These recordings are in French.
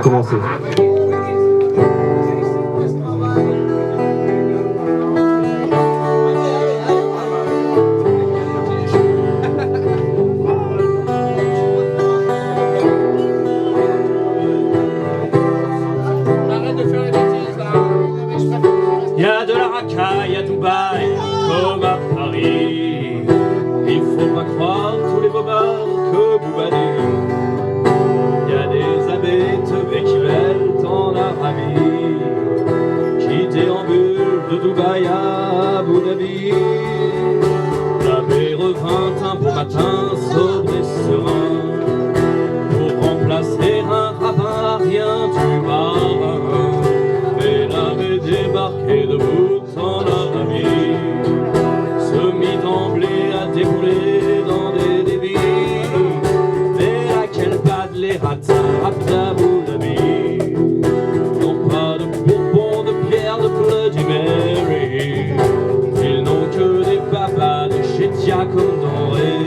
Commencer. Il y a de la racaille à Dubaï comme à Paris. Il faut pas croire tous les bobards que vous badez. Il y a des abbés teubés qui veulent en Arabie, qui déambulent de Dubaï à Abu Dhabi. L'abbé revint un beau matin sobre et serein pour remplacer un rabbin à rien du marin. Mais l'abbé débarqué de bout en Arabie se mit d'emblée à débouler dans des débits. Mais à quel bad les rattrapent d'Abu Dhabi? Non pas de Bourbon, de Pierre, de Bloody Mary. Ils n'ont que des babas de chez comme Doré.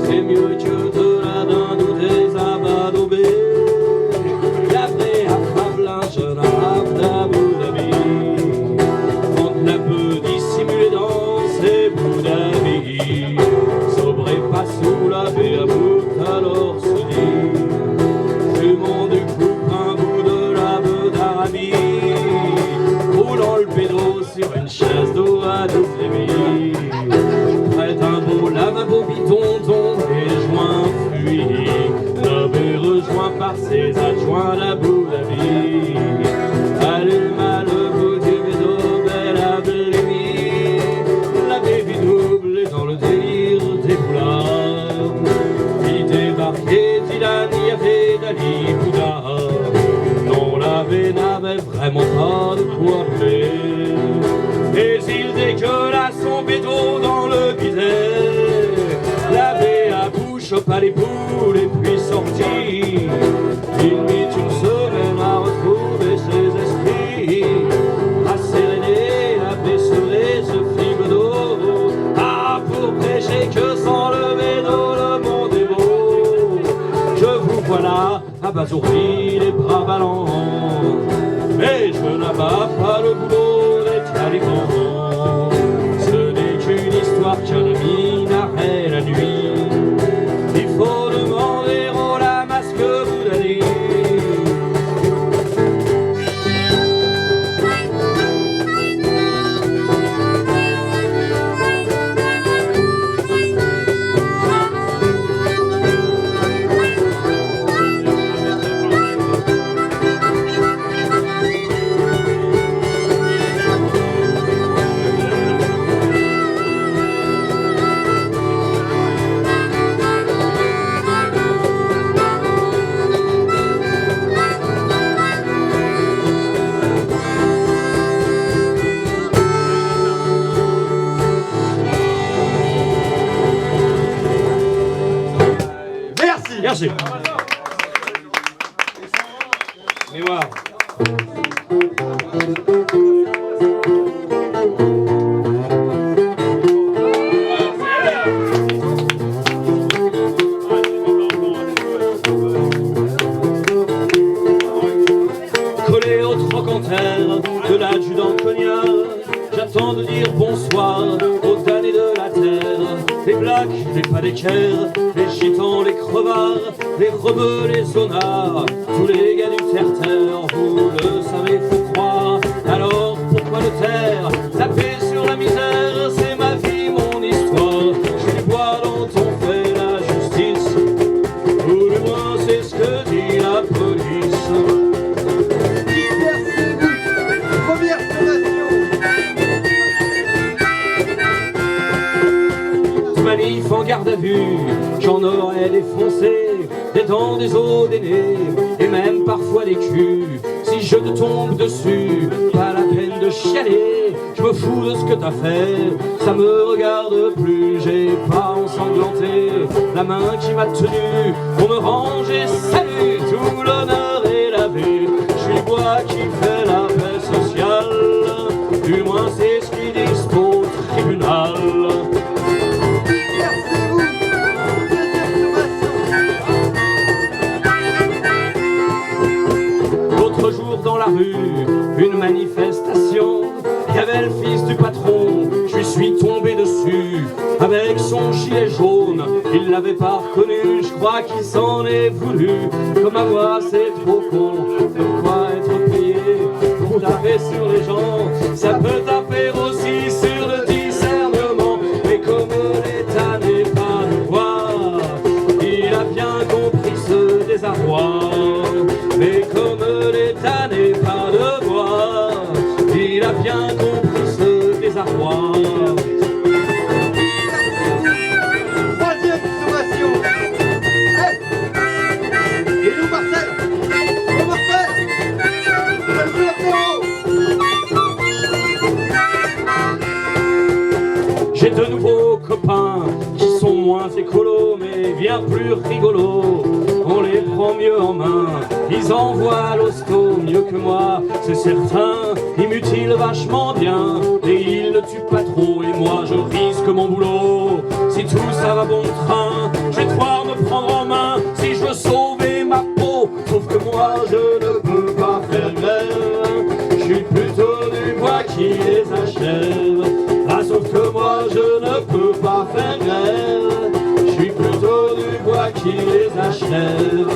C'est mieux que de la dinde ou des abats d'Aubé. L'abbé attrape un jeune arabe d'Abu Dhabi, quand la peut dissimuler dans ses bouts d'habits. Sobre et pas sous l'abbé About alors se dit: fumons du coup un bout de la beuh d'Arabie, roulant le pédo sur une chaise d'eau à double débit. Près d'un beau lavabo bidon dont les joints fuient, l'abbé rejoint par ses adjoints d'Abu Dhabi. Alluma le bout du bédo, belle ablémie. L'abbé bidouble est dans le délire des boulards. Il débarquait Dylan, il y avait Dali Bouddha. Non, l'abbé n'avait vraiment pas de quoi rouler. Mais il dégueula son bédo dans le bidet. L'abbé à bouche chopa les boules et puis sortit. Il mit une semaine à retrouver ses esprits. Rasséréné, l'abbé sevré se fit bedeau. Ah, pour prêcher que sans le bédo le monde est beau. Je vous voilà abasourdi, les bras ballants, mais je n'abats pas le boulot des talibans. Ce n'est qu'une histoire qu'un ami narrait la nuit. Il faut demander au lama ce que vous donnez. Merci. Mémoire. Collé au trochanter de l'adjudant cognard, j'attends de dire bonsoir aux damnés de la terre. Les blacks, les pas d'équerre, les gitans, les crevards, les rebeux, les zonards, tous les gars du terre-terre, vous le savez, faut croire. Alors pourquoi le taire? Taper sur la misère, c'est ma vie, mon histoire. Je les vois dont on fait la justice, ou du moins c'est ce que dit la police. Première Manif en garde à vue, j'en aurais défoncé des dents, des os, des nez, et même parfois des culs. Si je te tombe dessus, pas la peine de chialer, je me fous de ce que t'as fait, ça me regarde plus. J'ai pas ensanglanté la main qui m'a tenu pour me ranger, salut, tout l'honneur est lavé. Je suis le bois qui fait la paix sociale, du moins c'est ce qu'ils disent au tribunal. rue, une manifestation. Il y avait le fils du patron, je lui suis tombé dessus. Avec son gilet jaune, il l'avait pas reconnu. Je crois qu'il s'en est voulu. Comme ma voix c'est trop con, pourquoi être payé pour taper sur les gens? Ça peut taper aussi sur le discernement. Mais comme l'État n'est pas de voix, il a bien compris ce désarroi. Mais comme l'État n'est pas de voix, il a bien compris ce désarroi. Troisième observation. Hey, il est où Marcel? Oh Marcel, lève le zéro. J'ai de nouveaux copains qui sont moins écolos mais bien plus rigolos. On les prend mieux en main, ils envoient l'hosto mieux que moi, c'est certain. Ils mutilent vachement bien et ils ne tuent pas trop. Et moi je risque mon boulot. Si tout ça va bon train, je vais devoir me prendre en main si je veux sauver ma peau. Sauf que moi je ne peux pas faire grève, je suis plutôt du bois qui les achève. Ah, sauf que moi je ne peux pas faire grève, je suis plutôt du bois qui les achève.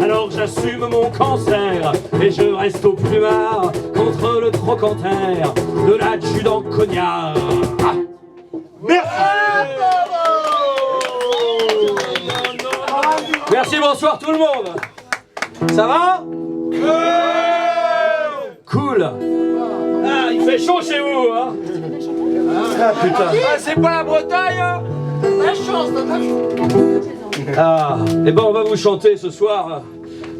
Alors j'assume mon cancer et je reste au plumard contre le trochanter de l'adjudant cognard. Ah. Merci. Merci, bonsoir tout le monde. Ça va? Cool. Ah, il fait chaud chez vous, hein? Ah putain. Ah, c'est pas la Bretagne, hein? La chance, t'as chance. Ah, et ben on va vous chanter ce soir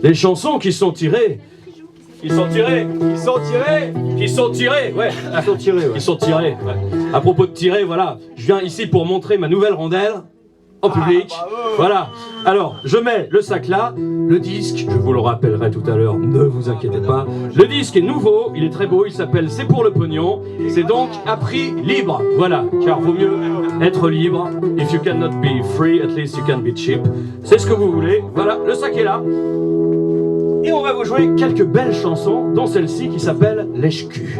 des chansons qui sont tirées. Qui sont tirées. Qui sont tirées. Qui sont tirées, ouais. Qui sont tirées, ouais. Qui sont tirées, ouais. À propos de tirer, voilà. Je viens ici pour montrer ma nouvelle rondelle en public. Voilà. Alors, je mets le sac là. Le disque, je vous le rappellerai tout à l'heure, ne vous inquiétez pas. Le disque est nouveau, il est très beau, il s'appelle C'est pour le pognon. C'est donc à prix libre. Voilà, car vaut mieux être libre. If you cannot be free, at least you can be cheap. C'est ce que vous voulez. Voilà, le sac est là. Et on va vous jouer quelques belles chansons, dont celle-ci qui s'appelle Lèche-cul.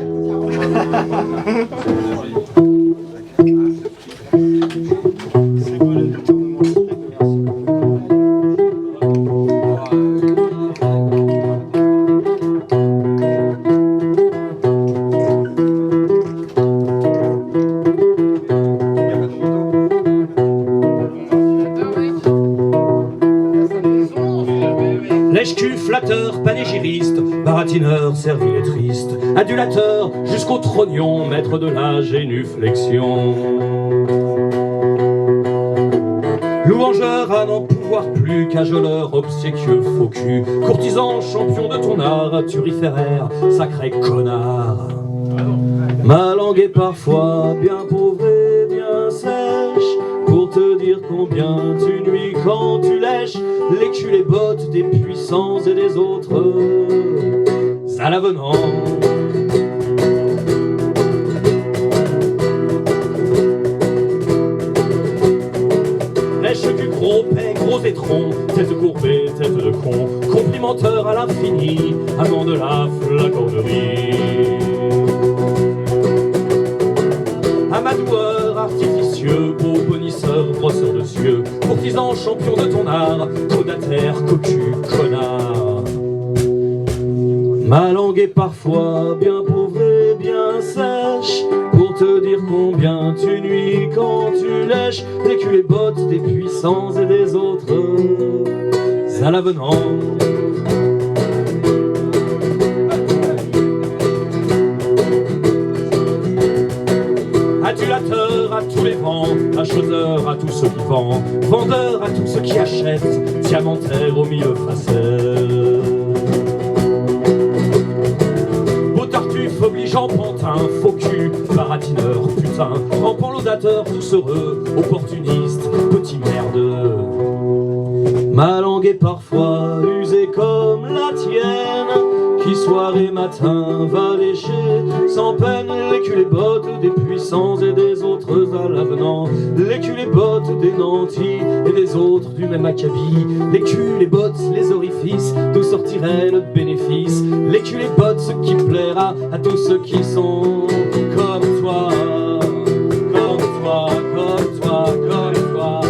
Lèche-cul, flatteur, panégyriste, baratineur, servilettriste, adulateur, jusqu'au trognon, maître de la génuflexion. Louangeur à n'en pouvoir plus, cajoleur, obséquieux, faux cul, courtisan, champion de ton art, turiféraire, sacré connard. Ma langue est parfois bien pauvre et bien sèche, pour te dire combien tu nuis quand tu lèches les culs, les bottes des puissants et des autres à l'avenant. Lèche-cul, gros paix, gros étron, tête courbée, tête de con, complimenteur à l'infini, amant de la flagornerie. Amadoueur, artificieux, beau bonisseur, brosseur de cieux, courtisan, champion de ton art, caudataire, cocu, connard. Ma langue est parfois bien pauvre et bien sèche, pour te dire combien tu nuis quand tu lèches les culs, les bottes des puissants et des autres à l'avenant. Adulateur à tous les vents, acheteur à tous ceux qui vendent, vendeur à tous ceux qui achètent, diamantaire aux mille facettes. sein, rampant l'audateur, tous heureux, opportuniste, petit merdeux. Ma langue est parfois usée comme la tienne, qui soir et matin va lécher sans peine les culs et bottes des puissants et des autres à l'avenant, les culs et bottes des nantis et des autres du même acabit, les culs, les bottes, les orifices, d'où sortirait le bénéfice, les culs et bottes, ce qui plaira à tous ceux qui sont comme toi, comme toi, comme toi, comme toi.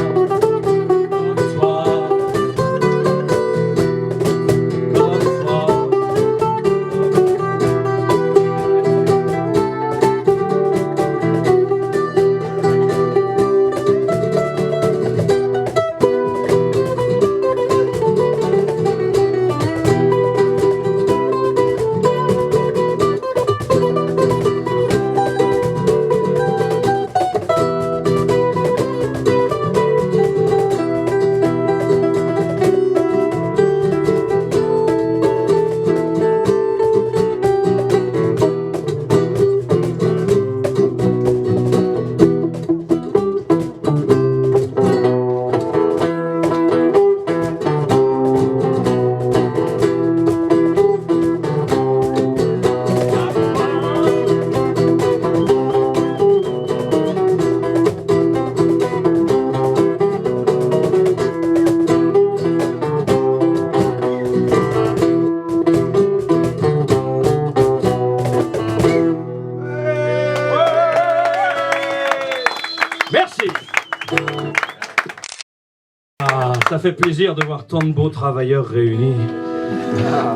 Ça fait plaisir de voir tant de beaux travailleurs réunis.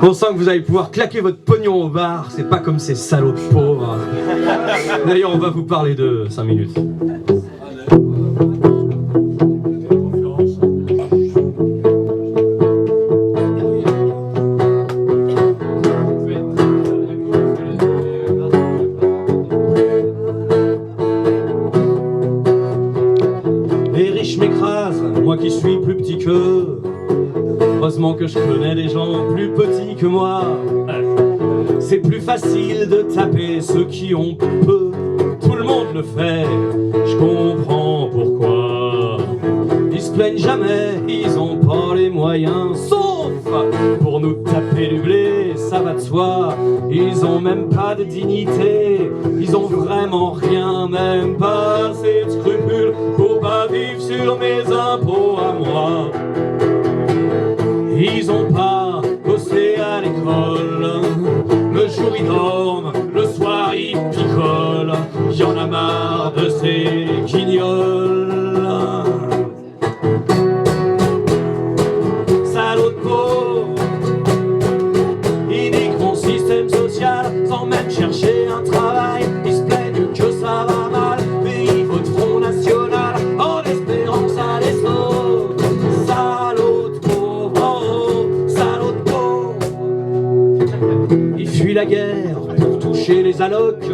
On sent que vous allez pouvoir claquer votre pognon au bar, c'est pas comme ces salauds de pauvres. D'ailleurs, on va vous parler de 5 minutes. Les riches m'écrasent, moi qui suis plus petit qu'eux. Heureusement que je connais des gens plus petits que moi. C'est plus facile de taper ceux qui ont peu. Tout le monde le fait, je comprends pourquoi. Ils se plaignent jamais, ils ont pas les moyens. Sauf pour nous taper du blé, ça va de soi. Ils ont même pas de dignité, ils ont vraiment rien, même pas assez de scrupules pour pas vivre sur mes impôts à moi. Ils ont pas bossé à l'école, le jour ils dorment, le soir ils picolent. Y'en a marre de ces guignols. Salauds de pauvres, ils niquent mon système social sans même chercher un travail. Ils se plaignent que ça va mal, mais ils votent Front National en espérant que ça les sauve. Salauds de pauvres, oh, salauds de pauvres. Ils fuient la guerre pour toucher les allocs,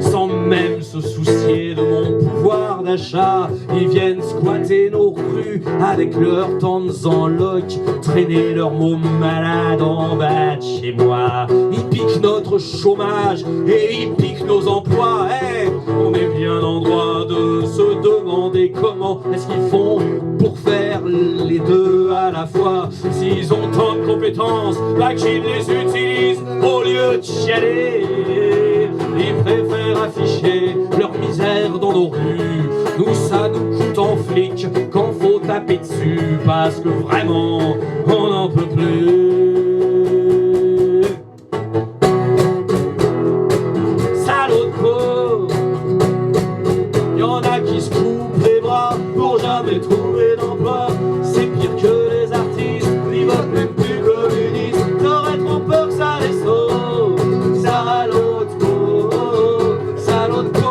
sans même se soucier de mon pouvoir d'achat. Ils viennent squatter nos rues avec leurs tantes en loc, traîner leurs mots malades en bas de chez moi. Ils piquent notre chômage et ils piquent nos emplois. Hey, on est bien en droit de se demander comment est-ce qu'ils font pour faire les deux à la fois. S'ils ont tant de compétences, bah qu'ils les utilisent au lieu de chialer. Ils préfèrent afficher leur misère dans nos rues. Nous, ça nous coûte en flic quand faut taper dessus, parce que vraiment, on n'en peut plus. Salauds de pauvres, y'en a qui se coupent les bras pour jamais trouver d'emploi. C'est pire que les artistes, ils votent même plus communistes. T'aurais trop peur que ça les sauve. Salauds de pauvres, salauds de pauvres.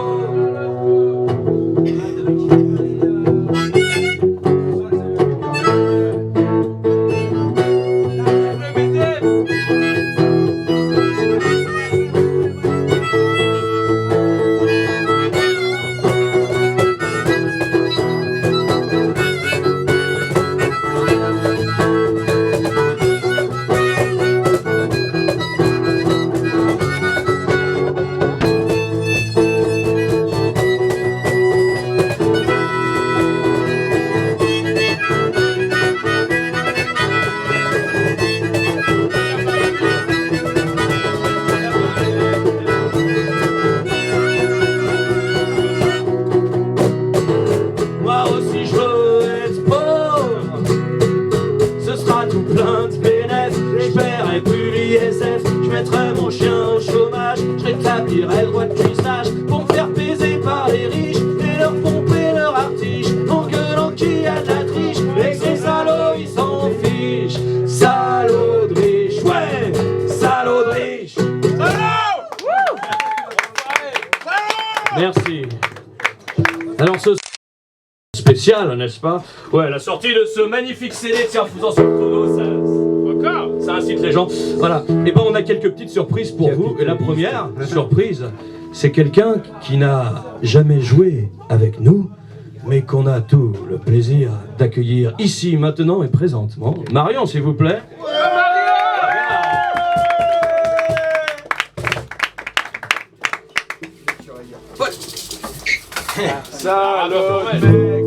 Je mettrai mon chien au chômage, je rétablirai le droit de cuissage pour me faire baiser par les riches et leur pomper leur artiche en gueulant qu'il y a de la triche et que ces salauds ils s'en fichent. Salauds de riches, ouais, salauds de riches. Merci. Alors ce spécial, n'est-ce pas? Ouais, la sortie de ce magnifique CD, tiens, faisant sur le tonneau, ça incite les gens. Voilà. Et ben on a quelques petites surprises pour vous. Et la première surprise, c'est quelqu'un qui n'a jamais joué avec nous, mais qu'on a tout le plaisir d'accueillir ici, maintenant et présentement. Marion, s'il vous plaît. Salaud, mec.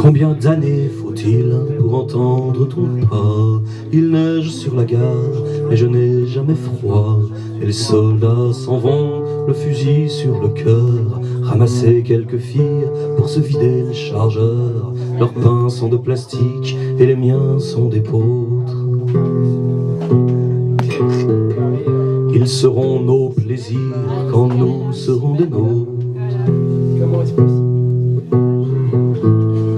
Combien d'années faut-il pour entendre ton pas? Il neige sur la gare, mais je n'ai jamais froid. Et les soldats s'en vont, le fusil sur le cœur, ramasser quelques filles pour se vider les chargeurs. Leurs pains sont de plastique et les miens sont des poutres. Ils seront nos plaisirs quand nous serons des nôtres.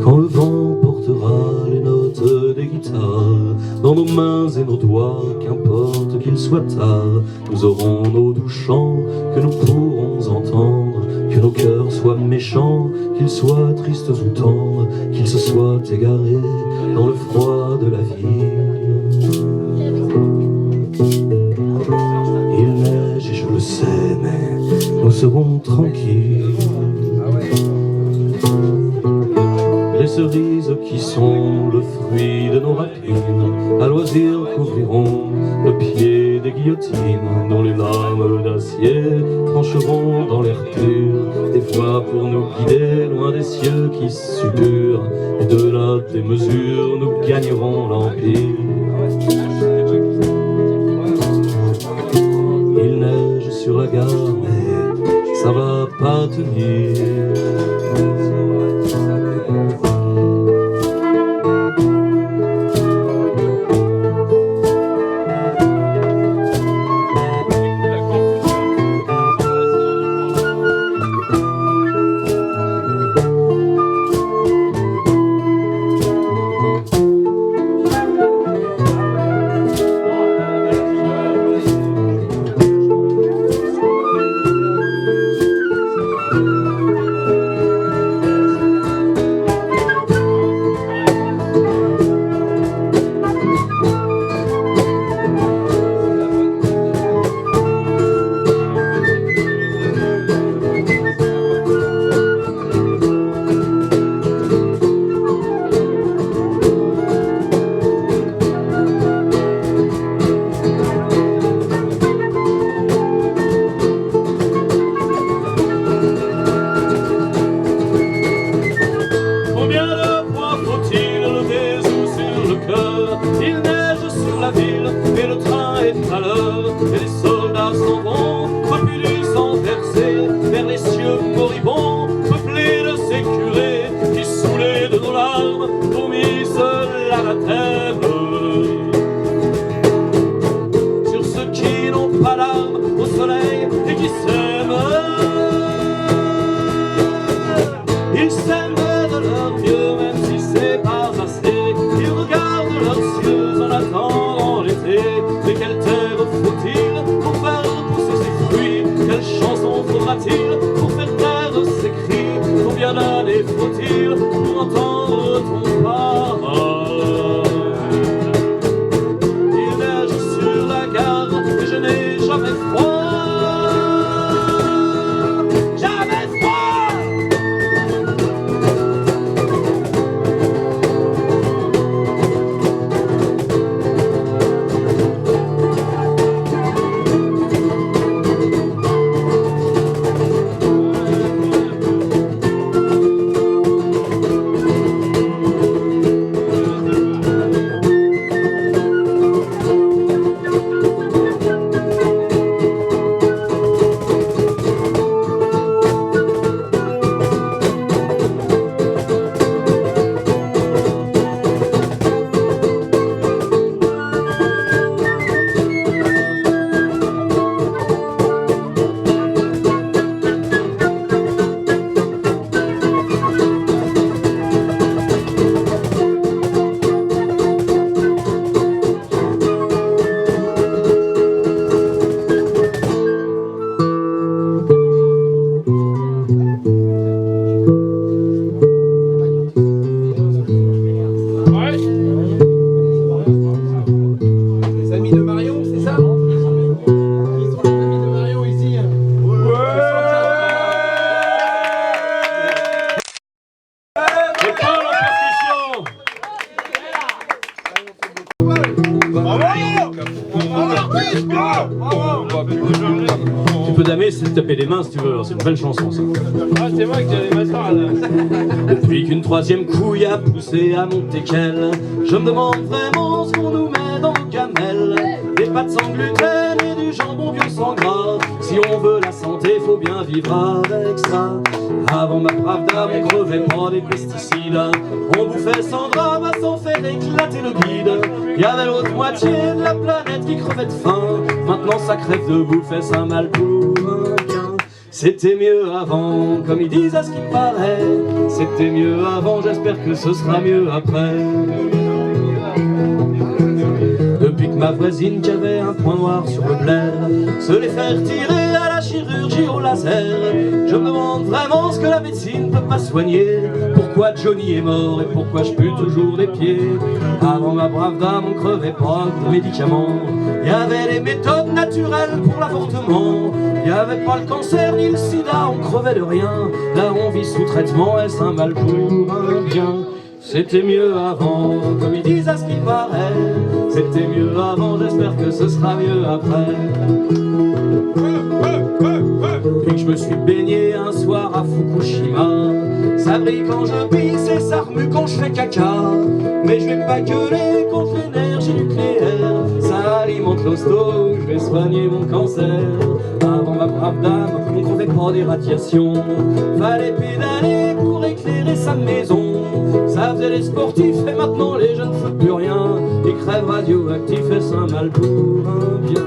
Quand le vent portera les notes des guitares dans nos mains et nos doigts, qu'importe qu'il soit tard, nous aurons nos doux chants que nous pourrons entendre. Que nos cœurs soient méchants, qu'ils soient tristes ou tendres, qu'ils se soient égarés dans le froid de la ville. Il neige et je le sais, mais nous serons tranquilles. Les cerises qui sont le fruit de nos rapines, à loisir couvriront le pied des guillotines, dont les lames d'acier trancheront dans l'air pur des voies pour nous guider loin des cieux qui suppurent. Et de la démesure nous gagnerons l'empire. Il neige sur la gare, mais ça va pas tenir. Mais quelle terre faut-il pour faire pousser Tu peux damer, c'est de taper les mains si tu veux, c'est une belle chanson ça. Ah, c'est moi qui j'allais m'asseoir là. Depuis qu'une troisième couille a poussé à mon teckel, je me demande vraiment ce qu'on nous met dans nos gamelles. Des pâtes sans gluten et du jambon vieux sans gras. Si on veut la santé, faut bien vivre avec ça. Avant ma brave dame, on crevait pas des pesticides. On bouffait 100 grammes à s'en faire éclater le bide. Il y avait l'autre moitié de la planète qui crevait de faim. Maintenant ça crève de bouffe et ça mal pour un bien. C'était mieux avant, comme ils disent à ce qu'il paraît. C'était mieux avant, j'espère que ce sera mieux après. Depuis que ma voisine qui avait un point noir sur le blaire se les faire tirer à la chirurgie au laser, je me demande vraiment ce que la médecine peut pas soigner. Pourquoi Johnny est mort et pourquoi je pue toujours des pieds. Avant ma brave dame on crevait pas de médicaments. Il y avait les méthodes naturelles pour l'avortement. Il y avait pas le cancer ni le sida, on crevait de rien. Là on vit sous traitement, est-ce un mal pour un bien? C'était mieux avant, comme ils disent à ce qu'il paraît. C'était mieux avant, j'espère que ce sera mieux après. Puis que je me suis baigné un soir à Fukushima, ça brille quand je pisse et ça remue quand je fais caca. Mais je vais pas gueuler contre l'énergie nucléaire, ça alimente l'hosto, je vais soigner mon cancer. Avant ma brave dame, on crevait pas des radiations, fallait pédaler pour éclairer sa maison. Ça faisait les sportifs et maintenant les jeunes ne foutent plus rien. Ils crèvent radioactifs et c'est un mal pour un bien.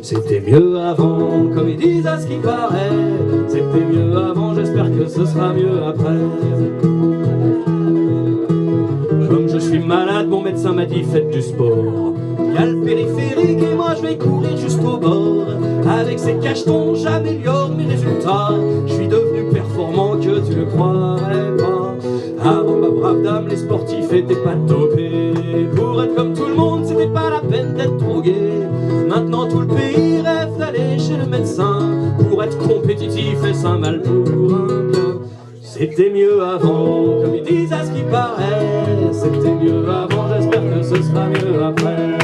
C'était mieux avant, comme ils disent à ce qu'il paraît. C'était mieux avant, j'espère que ce sera mieux après. Comme je suis malade, mon médecin m'a dit faites du sport. Il y a le périphérique et moi je vais courir juste au bord. Avec ces cachetons j'améliore mes résultats. Je suis devenu performant que tu ne croirais pas. Avant ma brave dame, les sportifs étaient pas dopés. Pour être comme tout le monde, c'était pas la peine d'être drogué. Maintenant tout le pays rêve d'aller chez le médecin pour être compétitif et c'est un mal pour un bien. C'était mieux avant, comme ils disent à ce qu'il paraît. C'était mieux avant, j'espère que ce sera mieux après.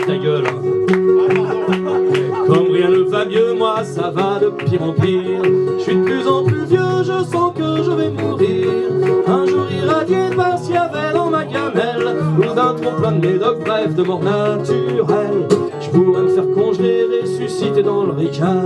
Ta gueule, hein. Comme rien ne va mieux, moi ça va de pire en pire. Je suis de plus en plus vieux, je sens que je vais mourir. Un jour irradié par s'il y avait dans ma gamelle, ou d'un trop plein de médocs, bref de mort naturelle. Je pourrais me faire congeler, ressusciter dans le ricard.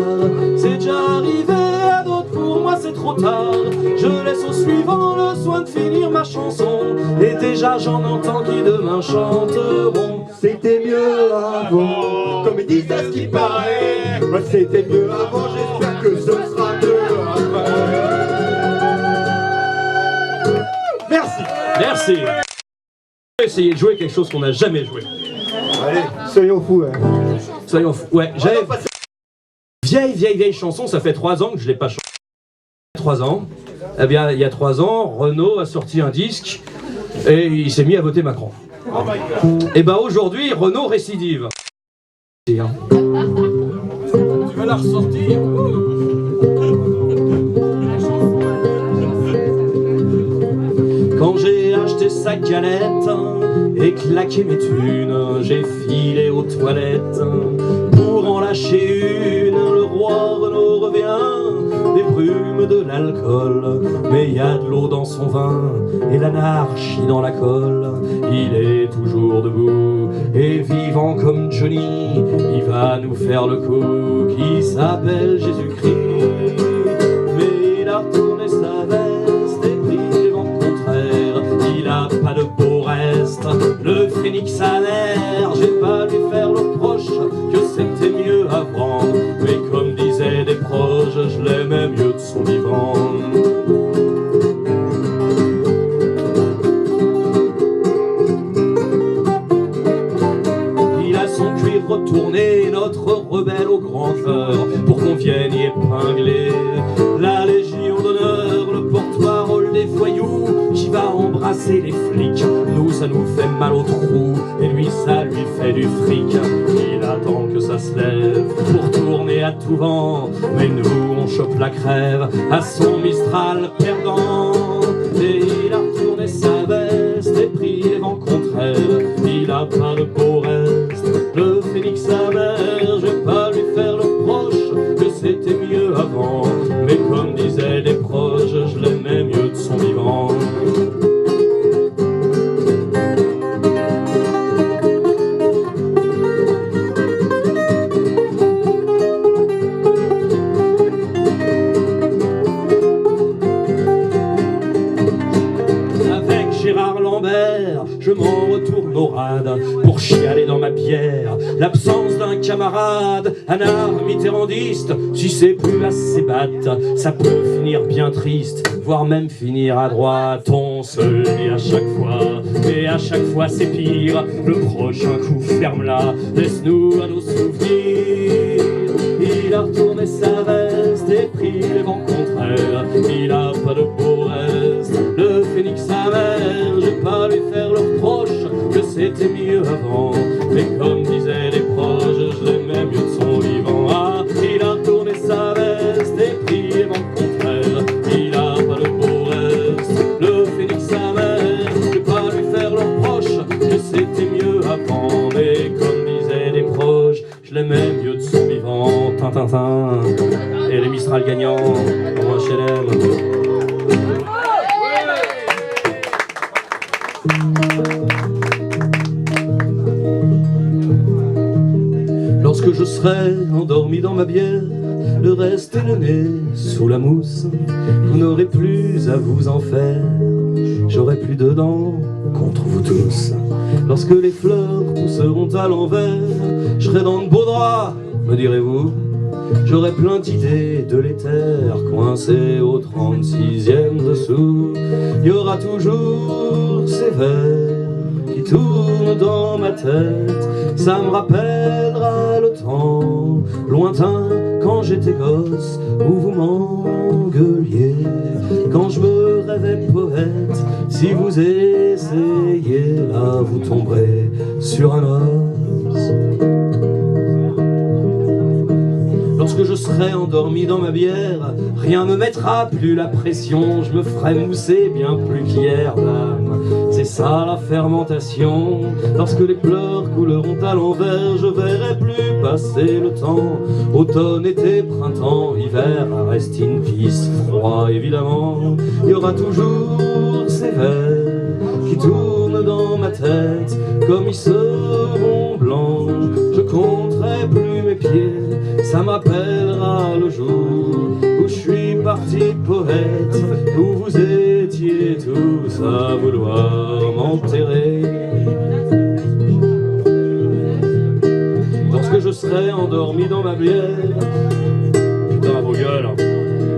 C'est déjà arrivé à d'autres, pour moi c'est trop tard. Je laisse au suivant le soin de finir ma chanson. Et déjà j'en entends qui demain chanteront. C'était mieux avant, comme ils disent à ce qu'il paraît. Moi c'était mieux avant, j'espère que ce sera mieux après. Merci. Merci. On va essayer de jouer quelque chose qu'on n'a jamais joué. Allez, soyons fous. Hein. Soyons fous. Ouais, j'avais vieille chanson, ça fait 3 ans que je l'ai pas chanté. 3 ans. Eh bien, il y a 3 ans, Renaud a sorti un disque et il s'est mis à voter Macron. Et ben aujourd'hui, Renaud récidive. Tu vas la ressortir. Quand j'ai acheté sa galette et claqué mes thunes, j'ai filé aux toilettes pour en lâcher une. Le roi Renaud revient des brumes, de l'alcool, mais y a de l'eau dans son vin et l'anarchie dans la colle. Il est toujours debout et vivant comme Johnny, il va nous faire le coup qui s'appelle Jésus-Christ. Mais il a retourné sa veste et pris les vents contraires. Il a pas de beau reste, le phénix a l'air. J'ai pas lui faire le reproche que c'était mieux avant, mais comme disaient des proches, je l'aimais mieux de son vivant. Retourner notre rebelle au grand cœur pour qu'on vienne y épingler la Légion d'honneur, le porte-parole des voyous qui va embrasser les flics. Nous ça nous fait mal au trou et lui ça lui fait du fric. Il attend que ça se lève pour tourner à tout vent, mais nous on chope la crève à son Mistral perdant. Et il a retourné sa veste et pris les vents contre contraire. Il a pas de beau reste, le phénix sa mère. Je vais pas lui faire le reproche que c'était mieux avant, mais comme disaient les proches, je l'aimais mieux de son vivant. Je m'en retourne au rade pour chialer dans ma bière l'absence d'un camarade. Un art mitterrandiste, si c'est plus assez batte, ça peut finir bien triste, voire même finir à droite. On se le dit à chaque fois, et à chaque fois c'est pire. Le prochain coup ferme-la, laisse-nous à nos souvenirs. Il a retourné sa veste et pris les vents contraires. Il a pas de beau reste, le phénix sa mère. Je vais pas lui faire le reproche que c'était mieux avant, mais comme disaient les proches, je l'aimais mieux de son vivant. Ah, il a retourné sa veste et pris les vents contraires. Il a pas de beau reste, le phénix sa mère. Je vais pas lui faire le reproche que c'était mieux avant, mais comme disaient les proches, je l'aimais mieux de son vivant. Tintintin et les Mistral gagnants en HLM. Lorsque je serai endormi dans ma bière, le reste est le nez sous la mousse, vous n'aurez plus à vous en faire, j'aurai plus de dents contre vous tous. Lorsque les fleurs pousseront à l'envers, je serai dans de beaux draps, me direz-vous. J'aurai plein d'idées de l'éther coincées au 36e dessous. Il y aura toujours ces vers qui tournent dans ma tête. Ça me rappellera le temps lointain quand j'étais gosse, où vous m'engueuliez quand je me rêvais poète. Si vous essayez, là vous tomberez sur un os. Lorsque je serai endormi dans ma bière, rien me mettra plus la pression. Je me ferai mousser bien plus qu'hier, dame. C'est ça la fermentation. Lorsque les pleurs couleront à l'envers, je verrai plus passer le temps. Automne, été, printemps, hiver, reste in peace, froid évidemment. Il y aura toujours ces vers qui tournent dans ma tête. Comme ils seront blancs, je compterai plus mes pieds. Ça m'appellera le jour où je suis parti poète, où vous étiez tous à vouloir m'enterrer. Lorsque je serai endormi dans ma bière, putain vos gueules.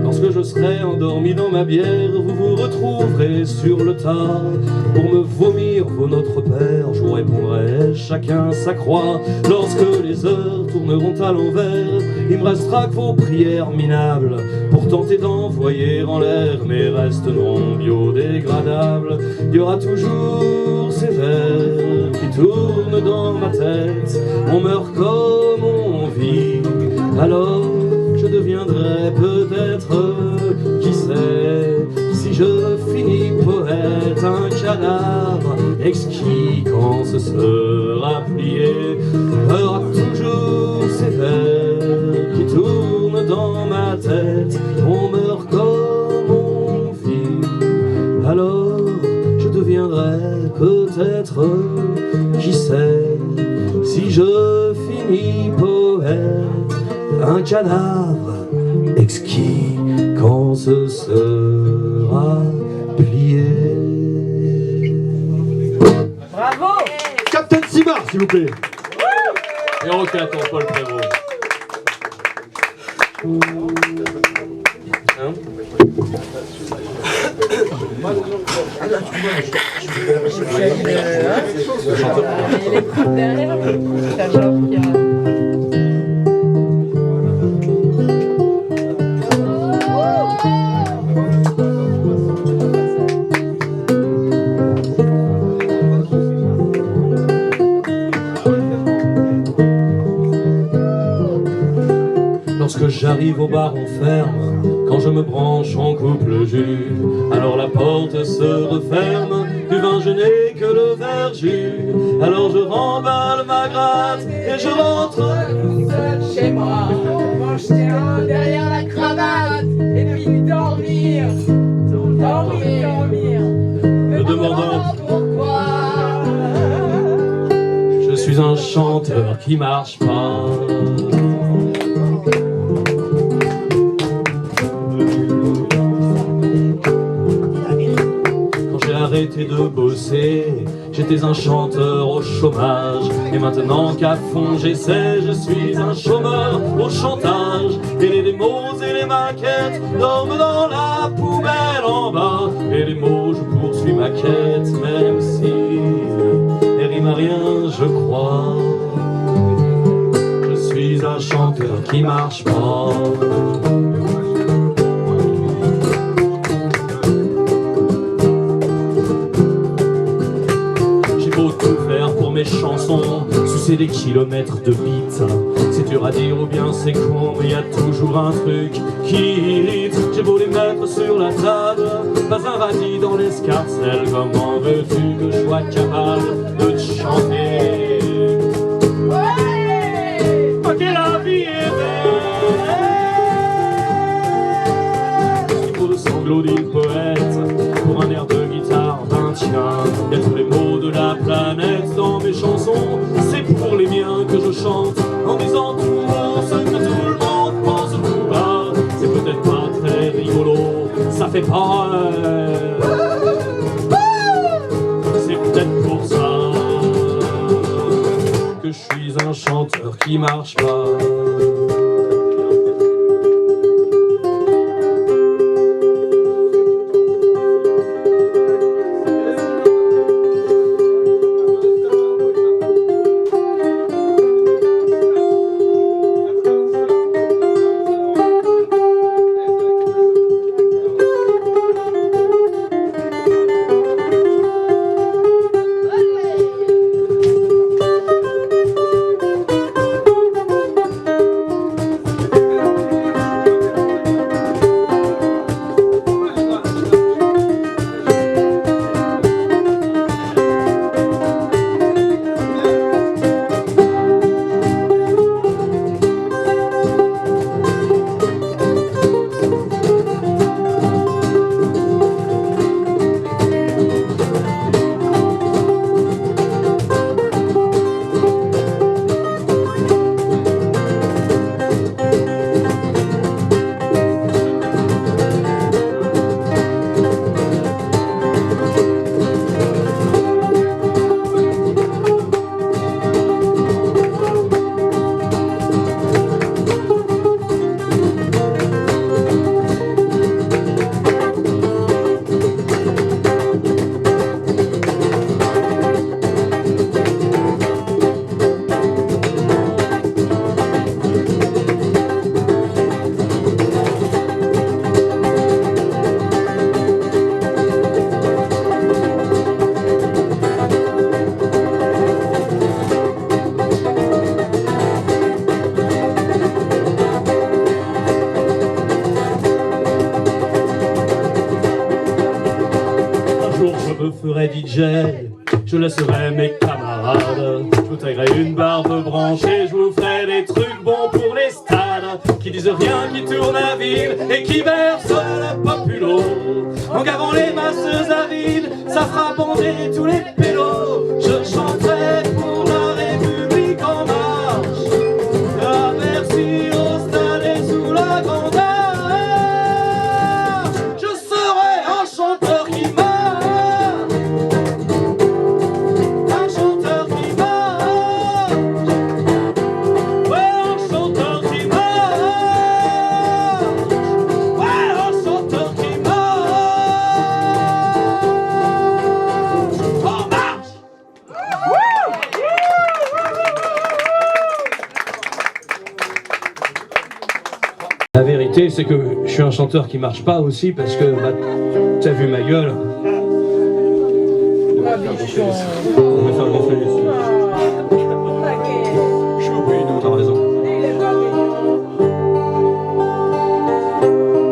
Lorsque je serai endormi dans ma bière, vous vous retrouverez sur le tas pour me vomir vos Notre Père. Je vous répondrai chacun sa croix. Lorsque les heures tourneront à l'envers, il me restera que vos prières minables pour tenter d'envoyer en l'air mes restes non biodégradables. Il y aura toujours ces vers qui tournent dans ma tête. On meurt comme on vit, alors je deviendrai peut-être, qui sait, si je finis poète, un cadavre exquis quand ce sera plié. Il y aura toujours ces vers qui tournent dans ma tête. On meurt comme on vit, alors je deviendrai peut-être, qui sait, si je finis poète, un cadavre exquis quand ce sera plié. Bravo! Captain Simard, s'il vous plaît. Et on requête en Paul Prévost. Hein? Lorsque j'arrive au bar on ferme, quand je me branche on coupe le jus. Alors la porte se referme, du vin je n'ai que le verger. Alors je remballe ma gratte et je rentre seul chez moi. M'enjeter un derrière la cravate et puis dormir. Dormir. Me demandant pourquoi. Je suis un chanteur qui marche pas. Quand j'ai arrêté de bosser, j'étais un chanteur au chômage. Et maintenant qu'à fond j'essaie, je suis un chômeur au chantage. Et les démos et les maquettes dorment dans la poubelle en bas. Et les mots, je poursuis ma quête, même si elle rime à rien, je crois. Je suis un chanteur qui marche pas. Mes chansons, sucer des kilomètres de beats. C'est dur à dire ou bien c'est con, mais y a toujours un truc qui irrite. J'ai beau les mettre sur la table, pas un radis dans l'escarcelle. Comment veux-tu que je sois capable de te chanter? Ouais, pas que la vie est belle. Il faut le sanglot d'une poète pour un air de guitare d'un tien. Y a tous les mots de la planète dans mes chansons, c'est pour les miens que je chante, en disant tout haut ce que tout le monde pense tout bas. C'est peut-être pas très rigolo, ça fait peur. C'est peut-être pour ça que je suis un chanteur qui marche pas. DJ, je laisserai mes camarades. Je vous taillerai une barbe branchée, je vous ferai des trucs bons pour les stades. Qui disent rien, qui tournent à ville et qui bercent la populo. En gavant les masses avides, ça fera bander tous les pélos. Je chanterai pour la République en marche. À Bercy, au stade et sous la grande arche. Je serai un chanteur qui marche. La vérité, c'est que je suis un chanteur qui marche pas aussi parce que bah, t'as vu ma gueule. On va faire le grand feuillet. Je suis au bout, non, t'as raison.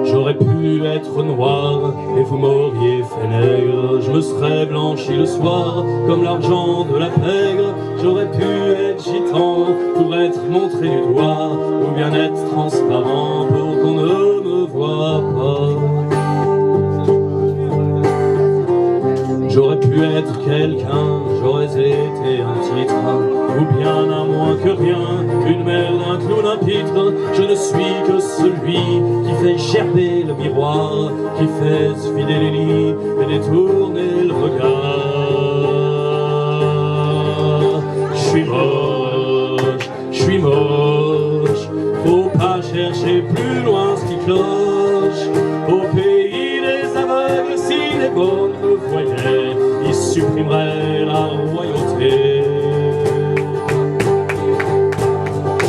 J'aurais pu être noir et vous m'auriez fait nègre. Je me serais blanchi blanchit le soir comme l'argent de la pègre. J'aurais pu être gitan pour être montré du doigt, ou bien être transparent pour qu'on ne me voie pas. J'aurais pu être quelqu'un, j'aurais été un titre, ou bien un moins que rien, une merde, un clown, un pitre. Je ne suis que celui qui fait gerber le miroir, qui fait se vider les lits et détourner le regard. Je suis moche, faut pas chercher plus loin ce qui cloche. Au pays des aveugles, si les bonnes me voyaient, ils supprimeraient la royauté.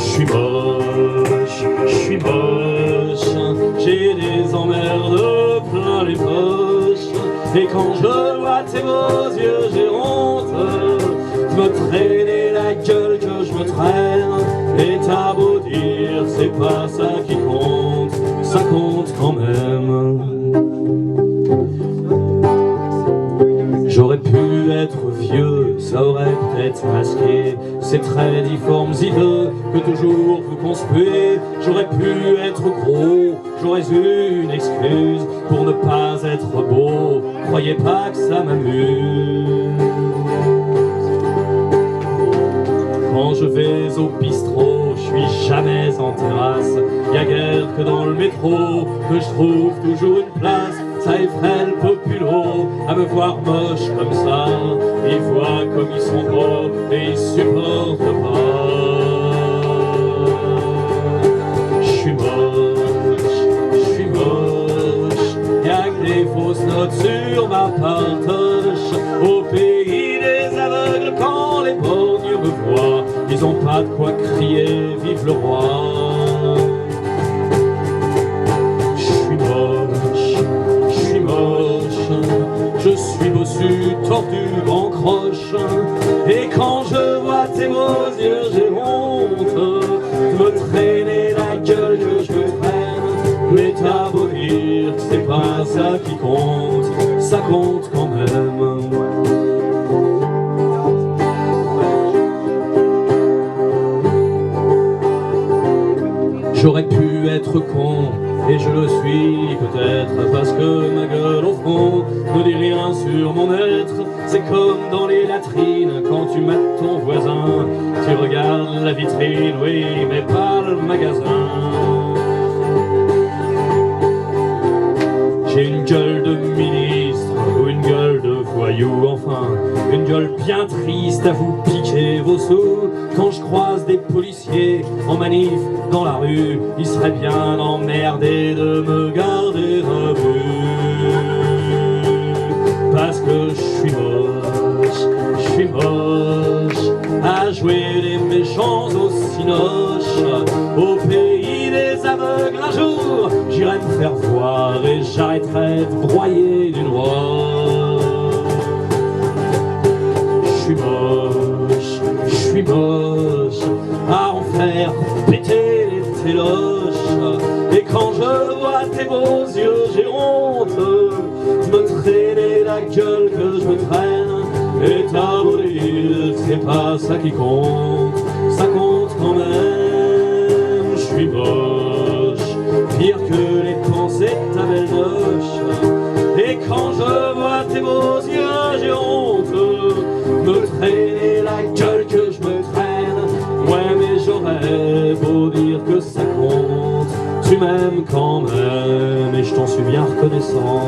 Je suis moche, j'ai des emmerdes plein les poches. Et quand je vois tes beaux yeux, j'ai honte de me traîner la gueule que je me traîne. Et t'as beau dire, c'est pas ça qui compte, ça compte quand même. J'aurais pu être vieux, ça aurait peut-être masqué ces traits difformes hideux que toujours vous conspuez. J'aurais pu être gros, j'aurais eu une excuse pour ne pas être beau. Croyez pas que ça m'amuse. Quand je vais au bistrot, je suis jamais en terrasse. Y'a guère que dans le métro que je trouve toujours une place. Ça effraie le populo à me voir moche comme ça. Ils voient comme ils sont beaux et ils supportent pas. Je suis moche, y'a que des fausses notes sur ma partoche. Au pays des aveugles, quand les borgneux me voient, ils ont pas de quoi crier vive le roi. Je suis bossu, tordu, en croche. Et quand je vois tes beaux yeux, j'ai honte de me traîner la gueule que je me traîne. Mais t'as beau dire que c'est pas ça qui compte, ça compte quand même. J'aurais pu être con, et je le suis peut-être parce que ma gueule au fond ne dit rien sur mon être. C'est comme dans les latrines quand tu mates ton voisin, tu regardes la vitrine, oui, mais pas le magasin. J'ai une gueule de ministre ou une gueule de voyou, enfin une gueule bien triste à vous piquer vos sous. Quand je croise des policiers en manif dans la rue, ils seraient bien emmerdés de me garder à vue. Parce que je suis moche, à jouer les méchants au cinoche. Au pays des aveugles un jour, j'irai me faire voir et j'arrêterai de broyer du noir. Je suis moche, à en faire péter les téloches. Et quand je vois tes beaux yeux, j'ai honte de me traîner la gueule que je me traîne. Et t'as beau dire, c'est pas ça qui compte, ça compte quand même. Je suis moche, pire que les pensées de ta belle noche. Et quand je vois tes beaux yeux, j'ai honte de me traîner la gueule que je me traîne. Ouais, mais j'aurais beau dire que ça compte, tu m'aimes quand même et je t'en suis bien reconnaissant.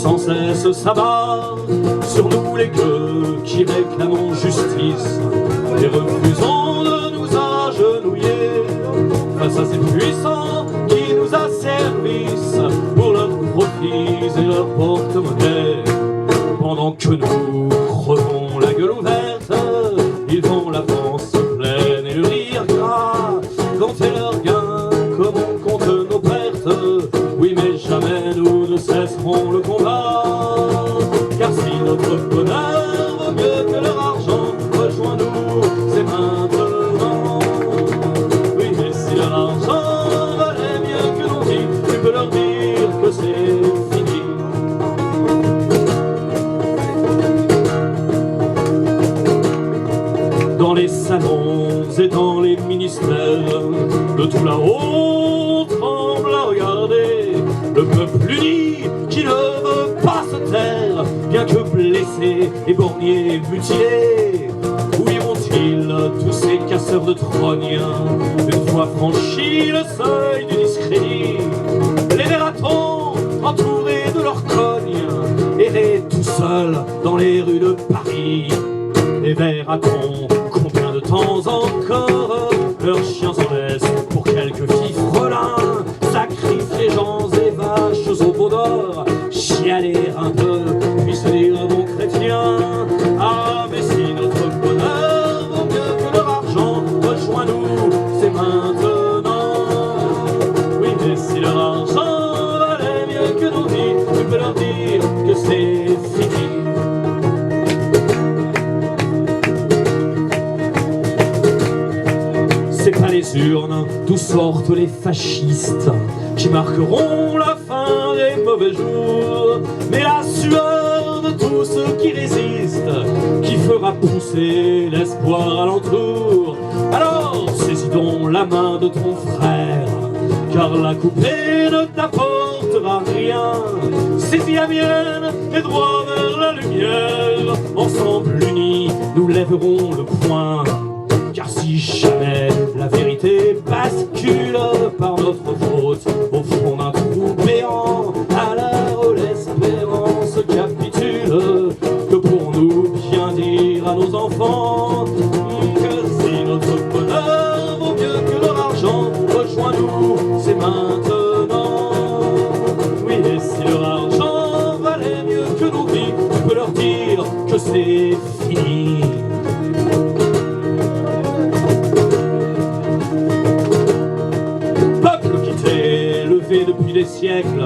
sans cesse s'abat sur nous les gueux qui réclamons justice et refusons de nous agenouiller face à ces puissants qui nous asservissent pour leurs profits et leur porte-monnaie. Pendant que nous crevons la gueule ouverte, ils vont la panse pleine et le rire gras, compter leurs gains comme on compte nos pertes. Oui, mais jamais nous ne cesserons le combat, car si notre bonheur vaut mieux que leur argent, rejoins-nous, c'est maintenant. Oui, mais si leur argent valait mieux que nos vies, tu peux leur dire que c'est fini. Dans les salons et dans les ministères, de tout là-haut tremble à regarder le peuple uni qui ne veut pas se taire, bien que blessé, éborgné et mutilé. Où iront-ils tous ces casseurs de trognes, une fois franchi le seuil du discrédit? Les verra-t-on entourés de leurs cognes, errer tout seuls dans les rues de Paris? Les verra-t-on combien de temps encore leurs chiens s'en laissent pour quelques fifrelins, sacrifier gens et vaches au pot d'or, chialer un peu, puis se dire bon chrétien. Ah, mais si notre bonheur vaut mieux que leur argent, rejoins-nous, c'est maintenant. Oui, mais si leur argent valait mieux que nos vies, tu peux leur dire que c'est fini. C'est pas les urnes d'où sortent les fascistes qui marqueront la fin des mauvais jours, mais la sueur de tous ceux qui résistent qui fera pousser l'espoir alentour. Alors saisis donc la main de ton frère, car la coupée ne t'apportera rien. Saisis la mienne et droit vers la lumière. Ensemble unis, nous lèverons le poing. Car si jamais la vérité bascule par notre faute au fond d'un trou béant, alors l'espérance capitule. Que pour nous bien dire à nos enfants que si notre bonheur vaut mieux que leur argent, rejoins-nous, c'est maintenant. Oui, et si leur argent valait mieux que nos vies, tu peux leur dire que c'est fini. Depuis des siècles,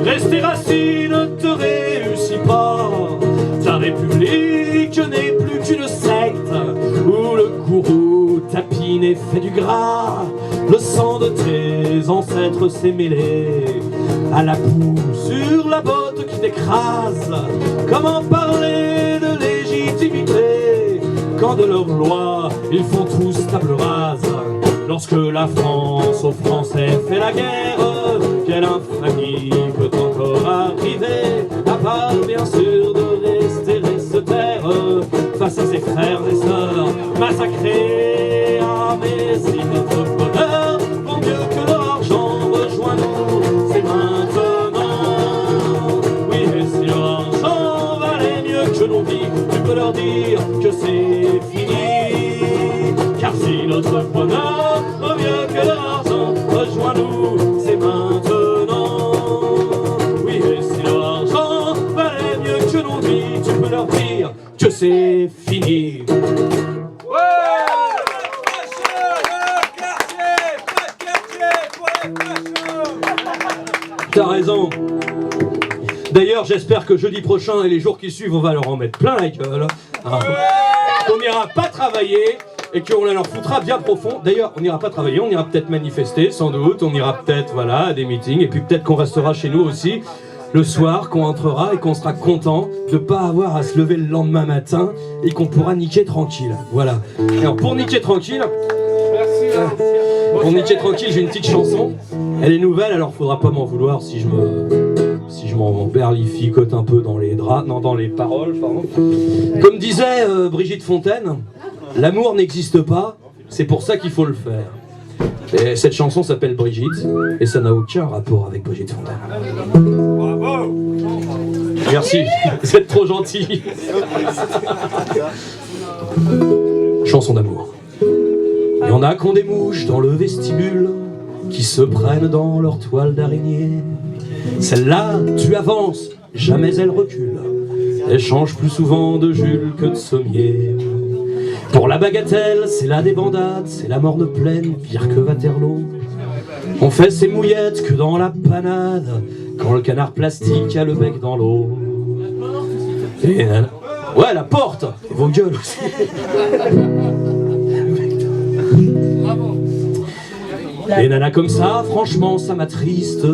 rester assis ne te réussit pas. Ta république n'est plus qu'une secte où le gourou tapine et fait du gras. Le sang de tes ancêtres s'est mêlé à la boue sur la botte qui t'écrase. Comment parler de légitimité quand de leurs lois ils font tous table rase? Lorsque la France aux Français fait la guerre, quelle infamie peut encore arriver, à part bien sûr de rester et se taire face à ses frères et sœurs massacrés. Ah, mais si notre bonheur vaut mieux que leur argent, rejoins-nous, c'est maintenant. Oui, mais si leur argent valait mieux que nos vies, tu peux leur dire que c'est fini. Car si notre bonheur vaut mieux que leur argent, rejoins-nous, c'est maintenant. Oui, et si leur argent valait mieux que nos vies, tu peux leur dire que c'est fini. T'as raison. D'ailleurs, j'espère que jeudi prochain et les jours qui suivent, on va leur en mettre plein la gueule. Hein. On n'ira pas travailler et qu'on leur foutra bien profond. D'ailleurs, on n'ira pas travailler, on ira peut-être manifester, sans doute. On ira peut-être, voilà, à des meetings. Et puis peut-être qu'on restera chez nous aussi le soir, qu'on entrera et qu'on sera content de ne pas avoir à se lever le lendemain matin et qu'on pourra niquer tranquille. Voilà. Alors, pour niquer tranquille... Pour niquer tranquille, j'ai une petite chanson. Elle est nouvelle, alors faudra pas m'en vouloir si je m'en berlificote un peu dans les draps, non, dans les paroles, pardon. Comme disait Brigitte Fontaine, l'amour n'existe pas, c'est pour ça qu'il faut le faire. Et cette chanson s'appelle Brigitte, et ça n'a aucun rapport avec Brigitte Fontaine. Bravo! Merci, vous êtes trop gentil. Chanson d'amour. Il y en a qui ont des mouches dans le vestibule, qui se prennent dans leur toile d'araignée. Celle-là, tu avances, jamais elle recule. Elle change plus souvent de Jules que de sommier. Pour la bagatelle, c'est la débandade, c'est la morne pleine, pire que Waterloo. On fait ses mouillettes que dans la panade, quand le canard plastique a le bec dans l'eau. Et ouais, la porte. Et vos gueules aussi. Et nana comme ça, franchement, ça m'attriste.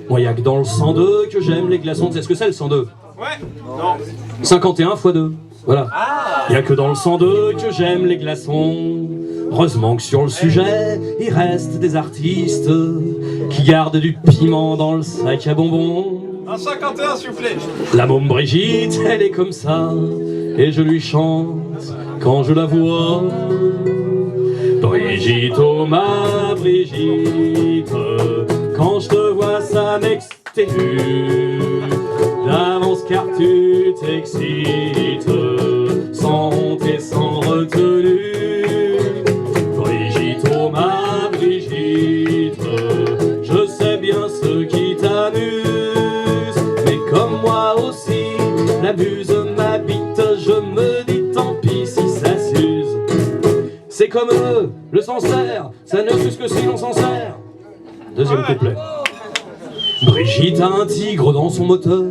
Moi, y'a que dans le 102 que j'aime les glaçons. Tu sais ce que c'est le 102? Ouais. Non. 51 x 2. Voilà. Y'a que dans le 102 que j'aime les glaçons. Heureusement que sur le sujet, il reste des artistes qui gardent du piment dans le sac à bonbons. Un 51 soufflé. La môme Brigitte, elle est comme ça, et je lui chante quand je la vois. Brigitte, oh ma Brigitte, quand je te vois ça m'exténue. D'avance car tu t'excites, sans honte et sans retenue. Brigitte, oh ma Brigitte, je sais bien ce qui t'amuse, mais comme moi aussi, la muse m'habite, je me dis tant pis si ça s'use. C'est comme eux, le Sancerre, ça ne s'use que si l'on s'en sert. Deuxième couplet. Brigitte a un tigre dans son moteur,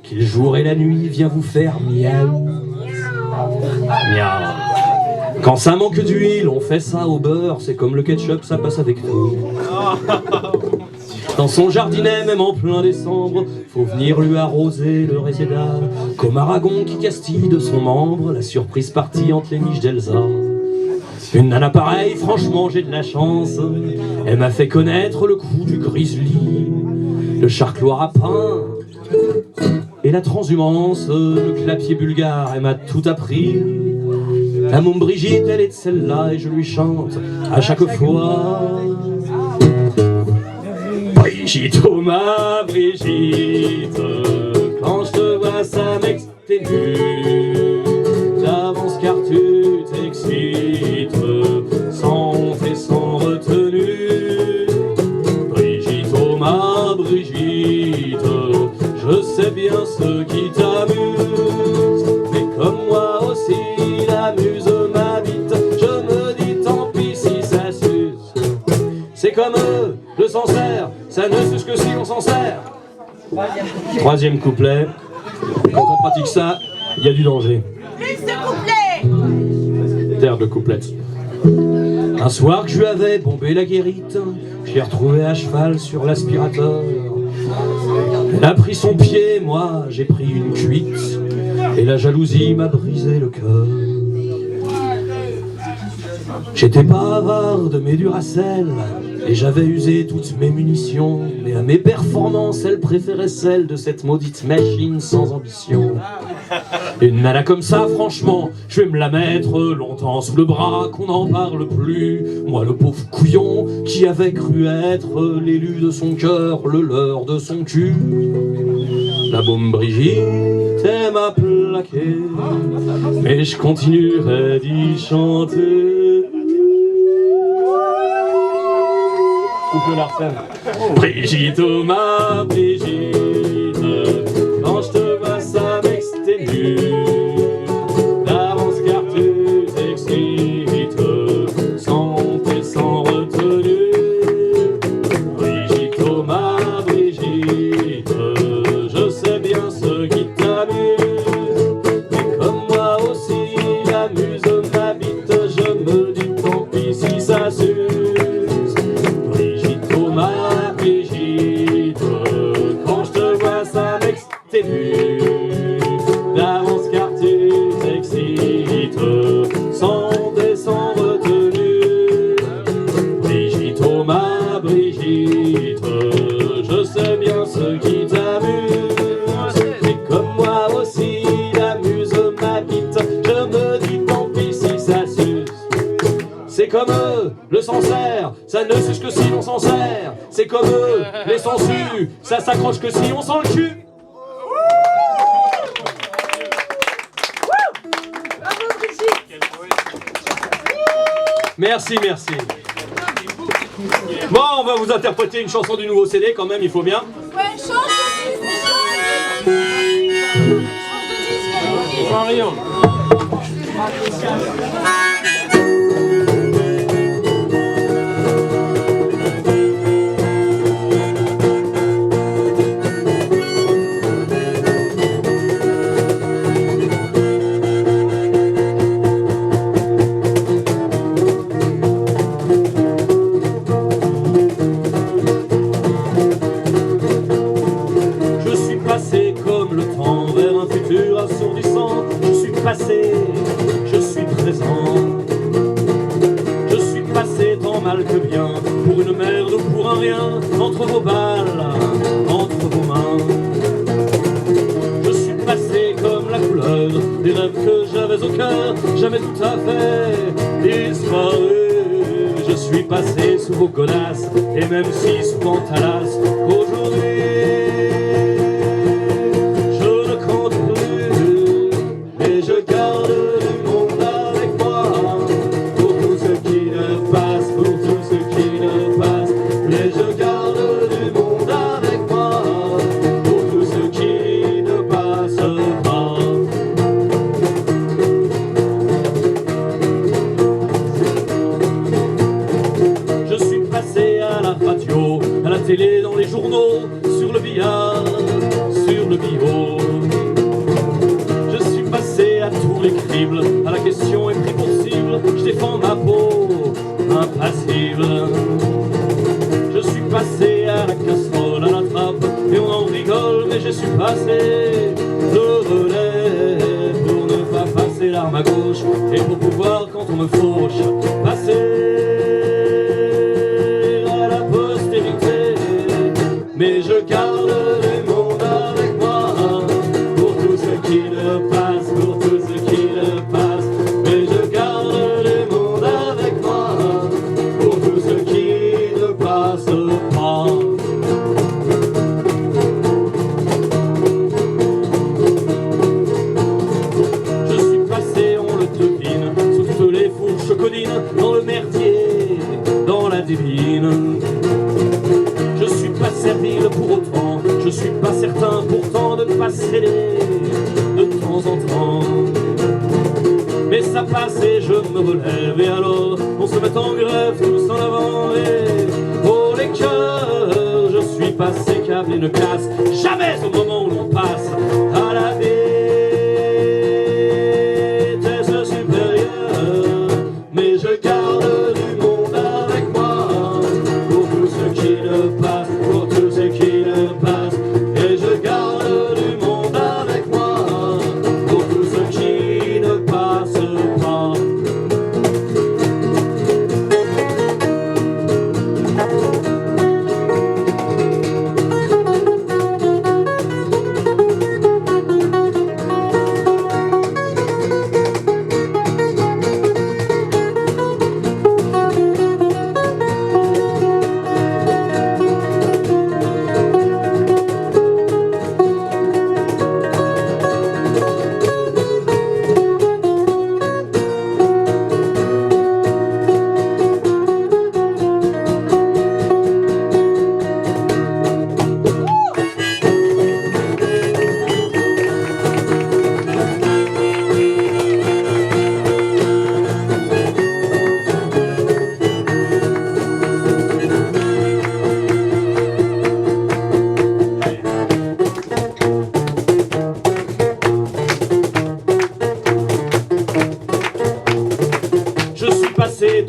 qui le jour et la nuit vient vous faire miaou. Miaou. Quand ça manque d'huile, on fait ça au beurre, c'est comme le ketchup, ça passe avec tout. Dans son jardinet, même en plein décembre, faut venir lui arroser le réséda. Comme Aragon qui castille de son membre la surprise partie entre les niches d'Elsa. Une nana pareille, franchement j'ai de la chance. Elle m'a fait connaître le coup du grizzly, le charcloir à pain et la transhumance, le clapier bulgare. Elle m'a tout appris. La môme Brigitte, elle est de celle-là et je lui chante à chaque fois. Brigitte, oh ma Brigitte, quand je te vois ça m'exténue. D'avance car tu t'excites, sans honte et sans retenue. Brigitte, oh ma Brigitte, je sais bien ce qui t'amuse, mais comme moi aussi la muse m'habite, je me dis tant pis si ça s'use. C'est comme eux, le Sancerre, ça ne s'use que si on s'en sert. Troisième couplet. Quand on pratique ça, il y a du danger. Plus de couplets. Terre de couplette. Un soir que je lui avais bombé la guérite, je l'ai retrouvé à cheval sur l'aspirateur. Elle a pris son pied, moi j'ai pris une cuite, et la jalousie m'a brisé le cœur. J'étais pas avare de mes Duracell, et j'avais usé toutes mes munitions, mais à mes performances, elle préférait celle de cette maudite machine sans ambition. Une nana comme ça, franchement, je vais me la mettre longtemps sous le bras, qu'on n'en parle plus. Moi, le pauvre couillon qui avait cru être l'élu de son cœur, le leurre de son cul. La môme Brigitte, elle m'a plaqué, mais je continuerai d'y chanter. Coupe la refraine. Brigitte, oh ma Brigitte, quand je te vois ça m'exténue. D'avance car tu t'excites, sans honte et sans retenue. Brigitte, oh ma Brigitte, je sais bien ce qui t'amuse, mais comme moi aussi la muse m'habite, je me dis tant pis si ça s'use. D'avance car tu t'excites, sans honte et sans retenue. Brigitte, oh ma Brigitte, je sais bien ce qui t'amuse, mais comme moi aussi la muse m'habite, je me dis tant pis si ça s'use. C'est comme eux, le Sancerre, ça ne s'use que si on s'en sert. C'est comme eux, les sangsues, ça s'accroche que si on sent le cul. Merci, merci. Bon, on va vous interpréter une chanson du nouveau CD quand même, il faut bien. Ouais, change de disque. Marion. Je suis présent, je suis passé tant mal que bien, pour une merde ou pour un rien, entre vos balles, entre vos mains. Je suis passé comme la couleur des rêves que j'avais au cœur, jamais tout à fait disparu. Je suis passé sous vos godasses, et même si souvent talasse, aujourd'hui dans les journaux, sur le billard, sur le bio. Je suis passé à tous les cribles, à la question est pris pour cible, je défends ma peau impassible. Je suis passé à la casserole, à la trappe, et on en rigole, mais je suis passé le relais pour ne pas passer l'arme à gauche, et pour pouvoir, quand on me fauche, passer à la postérité. Mais je garde le monde avec moi, pour tout ce qui ne passe, pour tout ce qui ne passe. Mais je garde le monde avec moi, pour tout ce qui ne passe pas. Je suis passé, on le devine, sous toutes les fourches collines, dans le merdier, dans la débine. Je suis pas servile pour autant, je suis pas certain pourtant de ne pas céder de temps en temps. Mais ça passe et je me relève, et alors on se met en grève tous en avant. Et oh les cœurs, je suis passé câble et ne casse jamais au moment où l'on passe à la vitesse supérieure. Mais je garde du monde avec moi, pour tout ce qui ne passe, pour tout ce qui ne passe. Et je garde du monde avec moi, pour tout ce qui ne passe pas.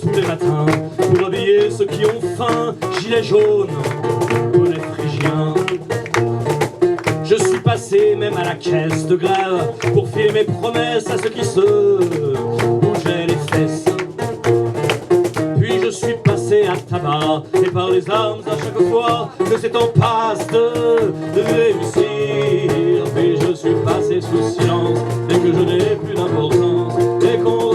Tous les matins pour habiller ceux qui ont faim, gilets jaunes, bonnets phrygiens. Je suis passé même à la caisse de grève pour filer mes promesses à ceux qui se bougeaient les fesses. Puis je suis passé à tabac et par les armes à chaque fois que c'est en passe de réussir. Puis je suis passé sous silence dès que je n'ai plus d'importance et qu'on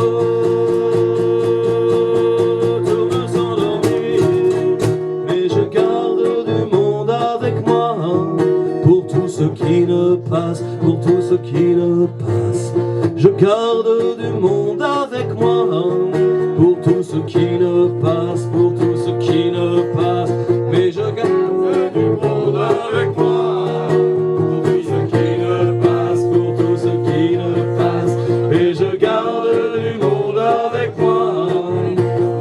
qui ne passe, pour tout ce qui ne passe. Je garde du monde avec moi, pour tout ce qui ne passe, pour tout ce qui ne passe. Mais je garde du monde avec moi, pour tout ce qui ne passe, pour tout ce qui ne passe. Et je garde du monde avec moi,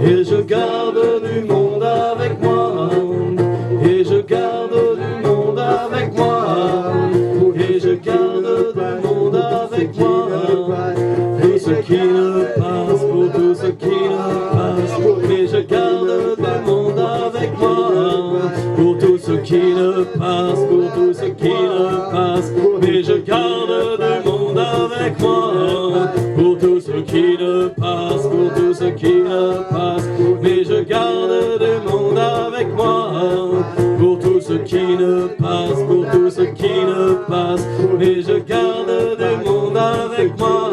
et je garde du monde avec moi, et je garde du monde avec moi, et je garde du monde avec moi. Tout ce qui ne passe, pour tout ce qui ne passe, et je garde du monde avec moi. Pour tout ce qui ne passe, pour tout ce qui ne passe, mais je garde du monde avec moi. Pour tout ce qui ne passe, pour tout ce qui ne passe, mais je garde du monde avec moi. Pour tout ce qui ne passe, pour tout ce qui ne passe, mais je garde du monde avec moi.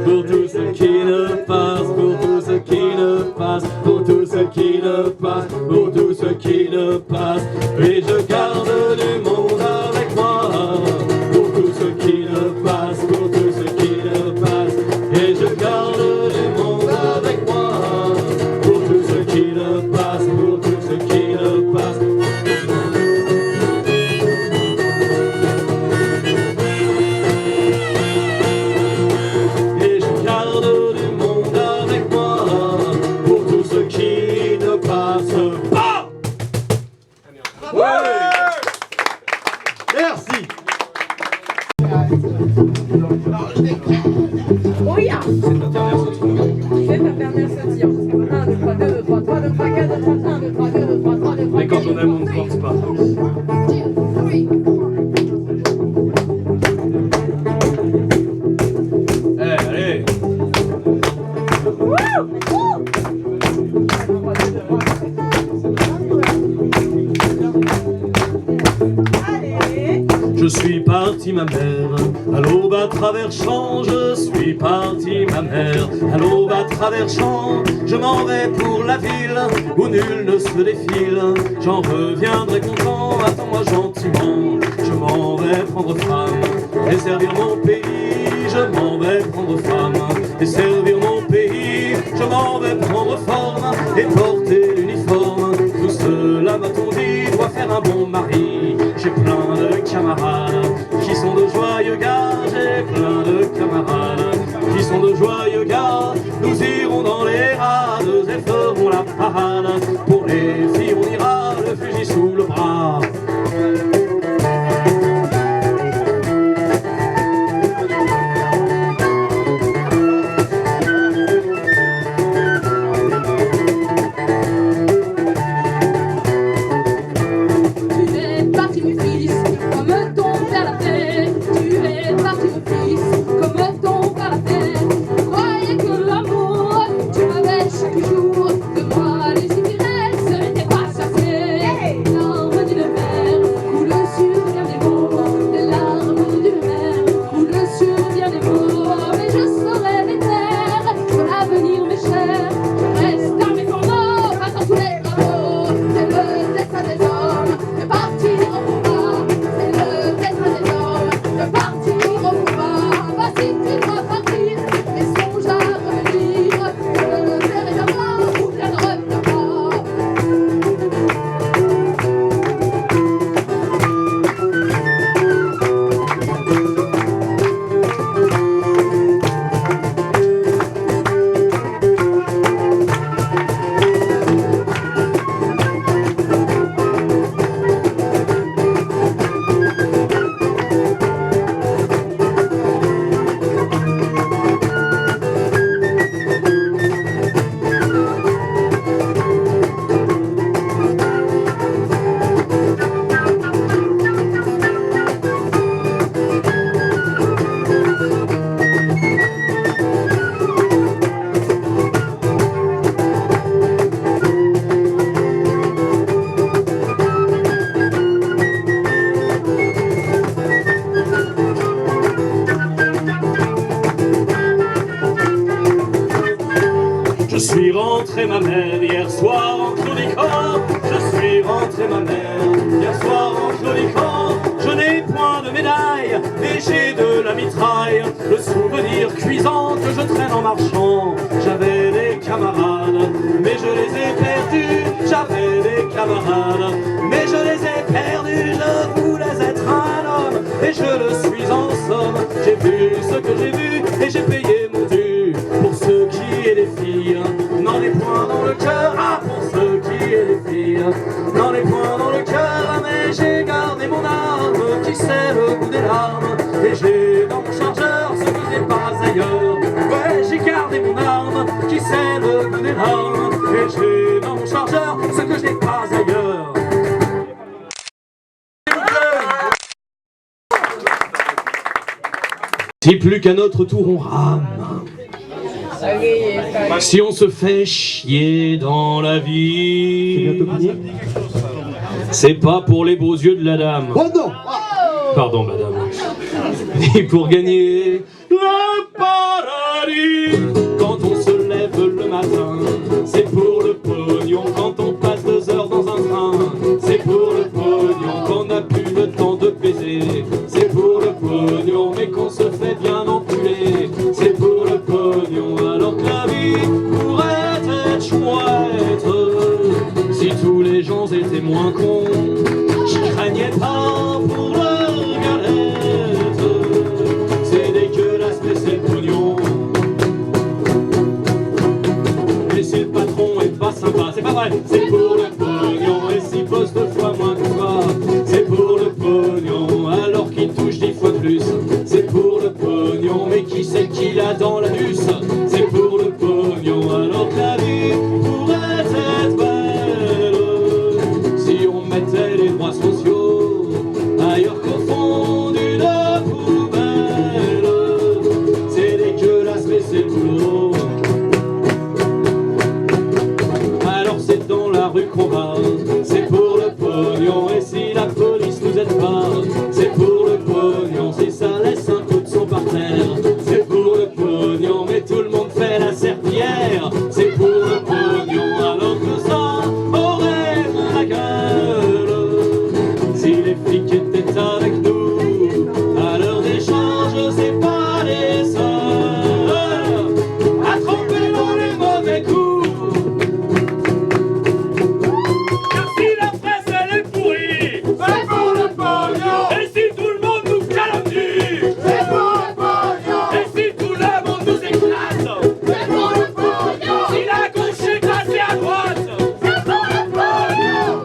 Pour tout ce qui ne passe, pour tout ce qui ne passe, pour tout ce qui ne passe, pour tout ce qui ne passe, et je garde du monde avec moi. Pour tout ce qui ne passe, pour tout ce qui ne passe, et je garde du monde avec moi. Pour tout ce qui ne passe, pour tout ce qui ne passe. Et je garde du monde avec moi. Pour tout ce qui ne passe pas. Merci. Oh yeah. C'est ta dernière sautille. 1, 2, 3, 2, 2, 3, 3, 2, 3, 4, 2, 3, 1, 2, 3, 2, 2, 3, 3, 2, 3, 4. Mais quand on aime, on ne force pas. Allez. Je suis parti ma mère, à l'aube à travers champs, je suis parti ma mère, à l'aube à travers champs, je m'en vais pour la ville où nul ne se défile, j'en reviendrai content, attends-moi gentiment, je m'en vais prendre femme et servir mon pays, je m'en vais prendre femme et servir mon pays, je m'en vais prendre forme et porter l'uniforme, tout cela m'a-t-on dit doit faire un bon mari. J'ai plein de camarades qui sont de joyeux gars, j'ai plein de camarades qui sont de joyeux gars. Nous irons dans les rades et ferons la parade. Pour les filles on ira le fusil sous le bras. Je suis rentré ma mère hier soir en claudiquant. Je suis rentré ma mère hier soir en claudiquant. Je n'ai point de médaille, mais j'ai de la mitraille. Le souvenir cuisant que je traîne en marchant. J'avais des camarades j'ai dans mon chargeur ce que je n'ai pas ailleurs. Ouais, j'ai gardé mon arme qui sait le goût des larmes. Et j'ai dans mon chargeur ce que je n'ai pas ailleurs. Si plus qu'à notre tour on rame, si on se fait chier dans la vie, c'est pas pour les beaux yeux de la dame. Oh non! Pardon madame. Ni pour gagner le paradis. Quand on se lève le matin, c'est pour le pognon. Quand on passe 2 heures dans un train, c'est pour le pognon. Qu'on n'a plus le temps de baiser, c'est pour le pognon. Mais qu'on se fait bien enculer, c'est pour le pognon. Alors que la vie pourrait être chouette si tous les gens étaient moins cons. Je craignais pas pour leur galette. C'est dégueulasse mais c'est le pognon. Mais si le patron est pas sympa, c'est pas vrai, c'est pour le pognon. Et s'il bosse 2 fois moins que toi, c'est pour le pognon. Alors qu'il touche 10 fois plus, c'est pour le pognon. Mais qui c'est qu'il a dans la bus, c'est pour le pognon. Alors que la vie pourrait être belle si on mettait les droits sociaux ailleurs qu'au fond d'une poubelle. C'est dégueulasse mais c'est le boulot. Alors c'est dans la rue qu'on va, c'est pour le pognon. Et si la police nous aide pas, c'est pour le pognon. Si ça laisse un coup de son par terre, c'est pour le pognon. Mais tout le monde fait la serpillière, c'est pour le pognon. Alors que ça aurait la gueule si les flics étaient avec nous. À l'heure d'échange, c'est pas les seuls à tromper dans les mauvais coups. Car si la presse elle est pourrie, c'est pour le pognon. Et si tout le monde nous calomnie, c'est pour le pognon. Et si tout le monde nous éclate, c'est pour le pognon. Si la gauche est classée à droite, c'est pour le pognon.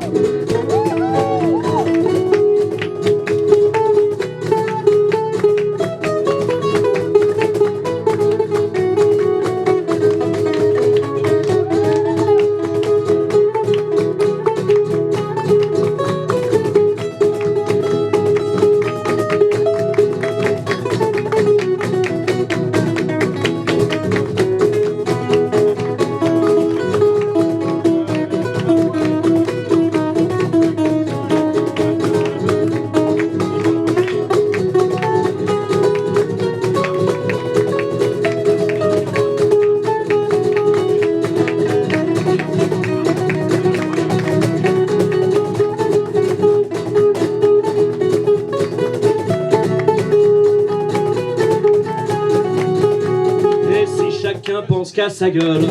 Et si chacun pense qu'à sa gueule,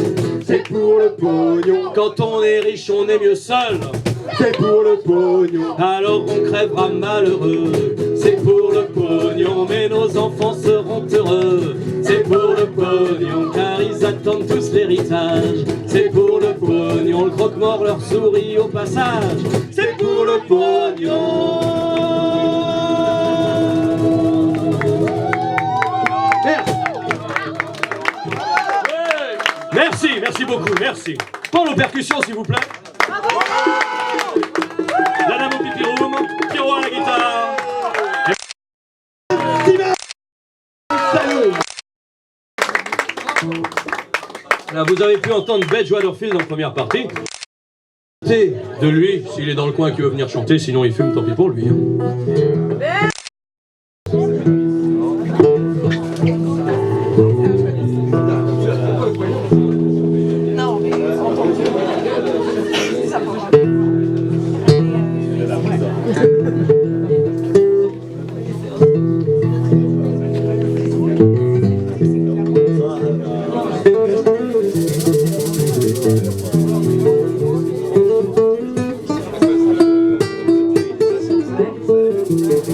C'est pour le pognon, quand on est riche on est mieux seul. c'est pour le pognon, Alors on crèvera malheureux, c'est pour le pognon. Mais nos enfants seront heureux, c'est pour le pognon. Car ils attendent tous l'héritage, c'est pour le pognon. Le croque-mort leur sourit au passage, c'est pour le pognon. Merci, merci beaucoup, merci. Pour nos percussions s'il vous plaît. La dame au pipiroum, Pierrot à la guitare. salut. Là, vous avez pu entendre Bedge Waterfield en première partie. De lui, s'il est dans le coin qui veut venir chanter, sinon il fume, tant pis pour lui. Non, mais ça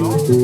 Thank you.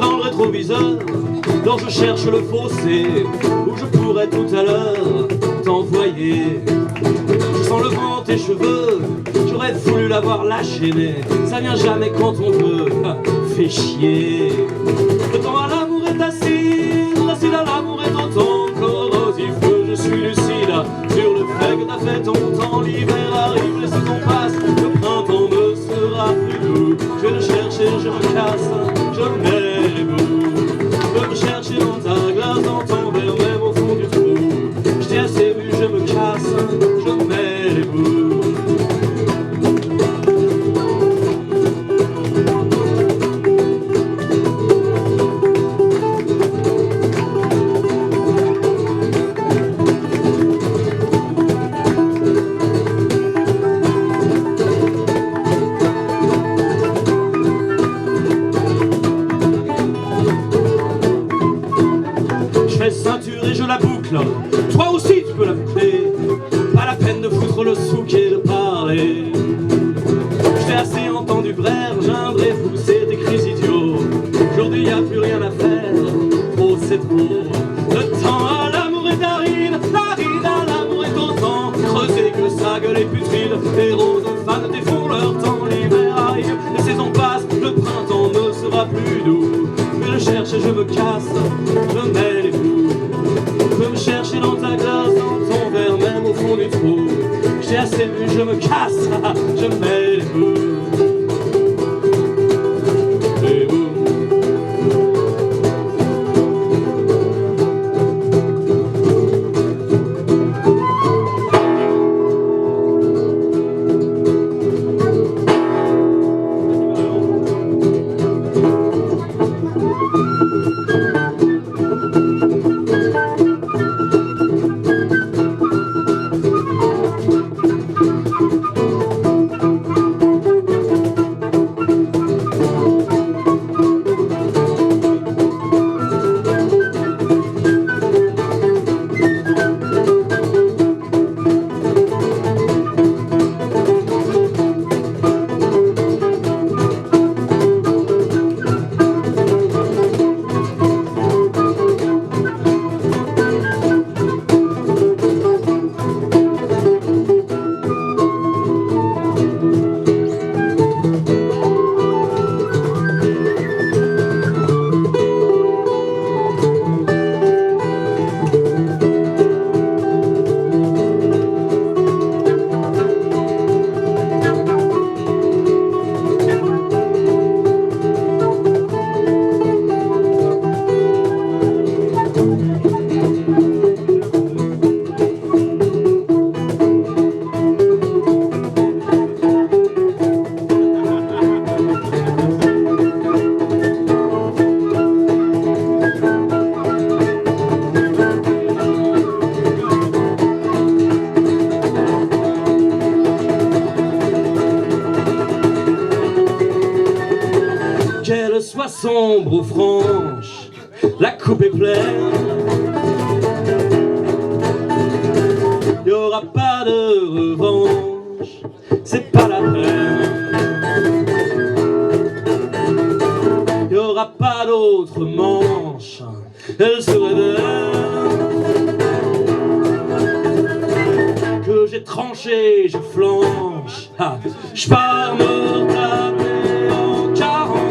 dans le rétroviseur, donc je cherche le fossé où je pourrais tout à l'heure t'envoyer. Je sens le vent tes cheveux, j'aurais voulu l'avoir lâché, mais ça vient jamais quand on veut. Fais chier. Le temps à l'amour est acide, l'acide à l'amour est autant corrosif que je suis lucide sur le fait que t'as fait ton temps. L'hiver arrive, les saisons passent, le printemps me sera plus doux. Je vais le chercher, je me casse, je mets les bouts. Je veux me chercher dans ta glace, dans ton verre, même au fond du trou. Je t'ai assez vu, je me casse, je mets les bouts. Ceinture et je la boucle, toi aussi tu peux la boucler. Pas la peine de foutre le souk et de parler. Je t'ai assez entendu brère, j'aimerais pousser tes cris idiots. Aujourd'hui y a plus rien à faire, trop c'est trop. Le temps à l'amour est aride, l'aride à l'amour est autant creusé que sa gueule est putride. Les roses fans défont leur temps, l'hiver arrive, les saisons passent, le printemps ne sera plus doux. Je le cherche et je me casse, je mets les fous. Je peux me chercher dans ta glace, dans ton verre, même au fond du trou. J'ai assez bu, je me casse, je mets les bouts. Les bouts. Qu'elle soit sombre ou franche, la coupe est pleine. Y aura pas de revanche, c'est pas la peine. Y aura pas d'autre manche, elle se révèle. Que j'ai tranché, je flanche, je pars me taper en quarantaine.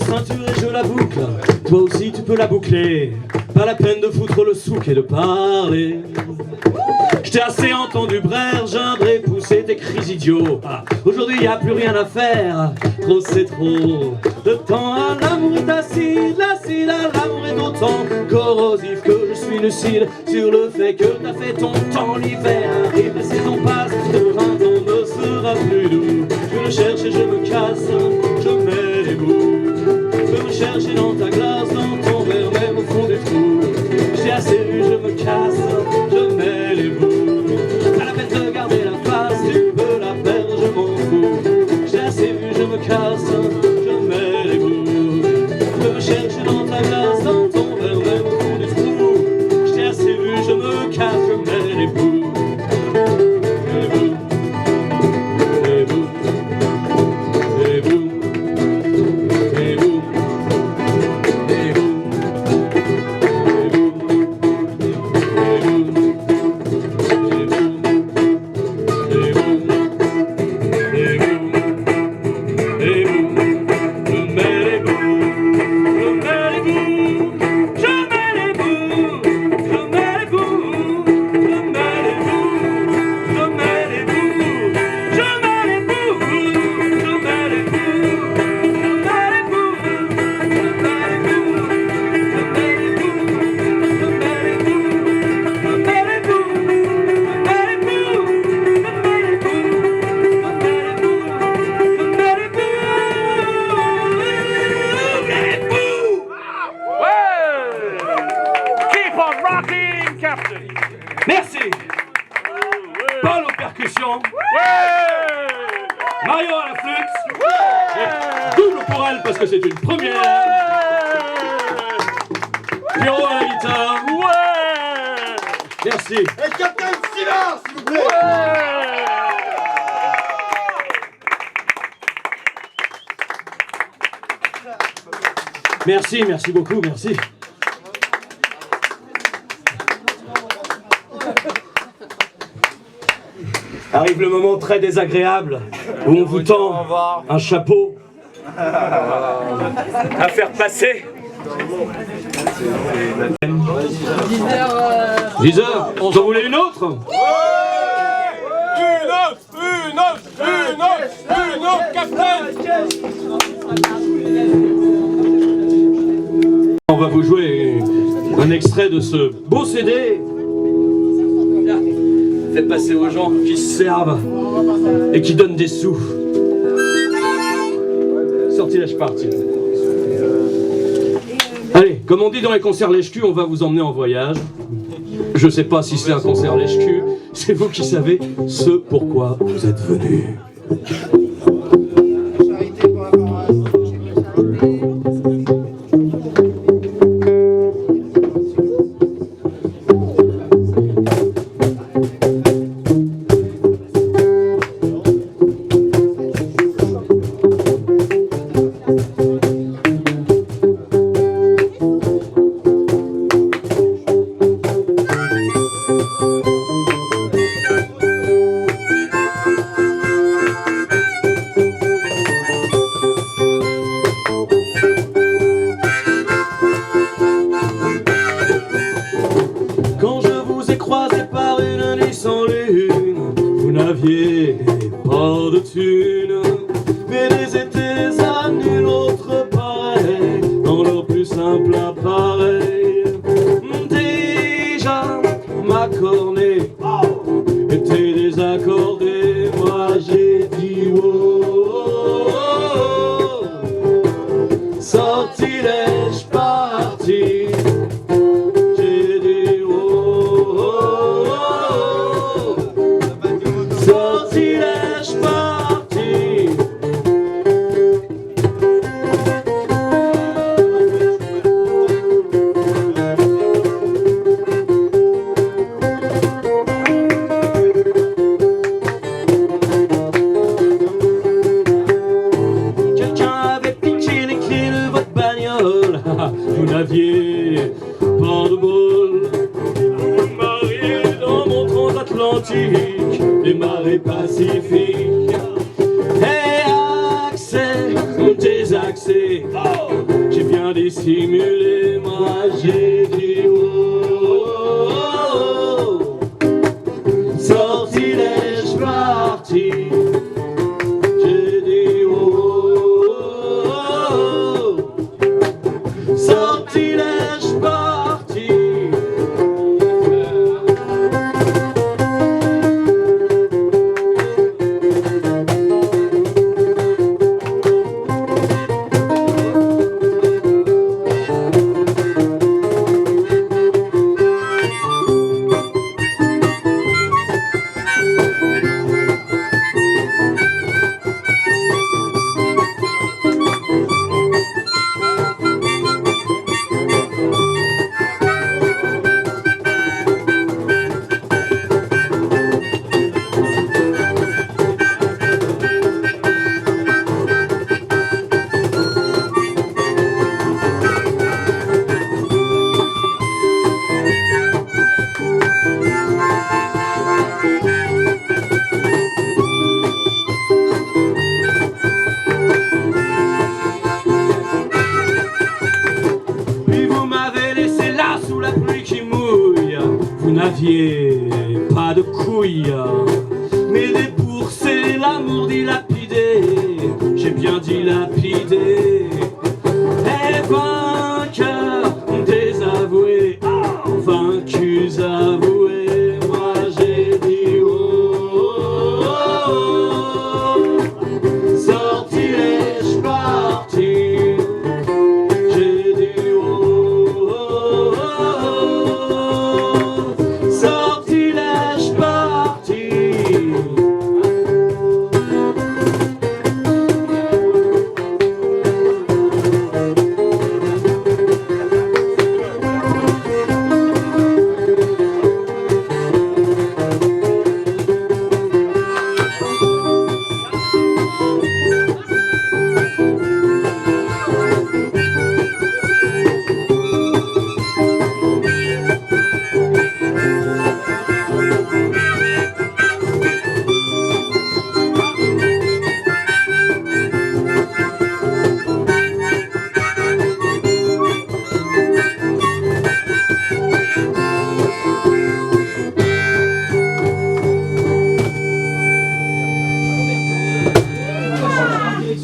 Ceinture et je la boucle, toi aussi tu peux la boucler. Pas la peine de foutre le souk et de parler. Je t'ai assez entendu braire, gindrer, pousser tes cris idiots. Aujourd'hui y a plus rien à faire, trop c'est trop. Le temps à l'amour est acide à l'amour est d'autant corrosif que je suis lucide sur le fait que t'as fait ton temps. L'hiver arrive, la saison passe, le printemps ne sera plus doux. Je me cherche et je me casse, je mets les bouts. Je me chercher dans ta glace, dans ton verre, même au fond des trous. J'ai assez vu, je me casse, je mets les bouts. Pas la peine de garder la face, tu veux la perdre, je m'en fous. J'ai assez vu, je me casse, je mets les bouts. Je me chercher dans ta glace, dans ton verre, même au fond des trous. J'ai assez vu, je me casse, je mets les bouts. Les bouts, les bouts, les bouts. Merci. Paul aux percussions. Mario à la flûte. Double pour elle parce que c'est une première. Pierrot à la guitare. Merci. Et Captain Silence, s'il vous plaît. Merci, merci beaucoup, merci. Arrive le moment très désagréable où on vous tend un chapeau à faire passer. 10h, on en voulait une autre? Une autre, Captain. On va vous jouer un extrait de ce beau CD. Faites passer aux gens qui se servent et qui donnent des sous. Sortilège parti. Allez, comme on dit dans les concerts lèche-cul, on va vous emmener en voyage. Je sais pas si c'est un concert lèche-cul, c'est vous qui savez ce pourquoi vous êtes venus. Pas de thunes, mais les étés à nul autre pareil, dans leur plus simple appareil. Déjà, ma cornée était désaccordée, moi j'ai dit wow, sortilège parti. J'ai dit wow, sortilège parti. navire, pas de bol. Vous mariez dans mon transatlantique, les marées pacifiques. Et accès, désaccès, oh, j'ai bien dissimulé, moi j'ai dit oh, oh, oh. Sortilège parti. J'ai dit oh, oh, oh. Sortilège parti. Vous n'aviez pas de couilles, mais déboursé l'amour dilapidé, j'ai bien dilapidé. Et vainqueur, désavoué, oh, vaincus avoués, moi j'ai dit oh, oh, oh, sortilège parti. J'ai dit oh, oh, oh, sortilège parti.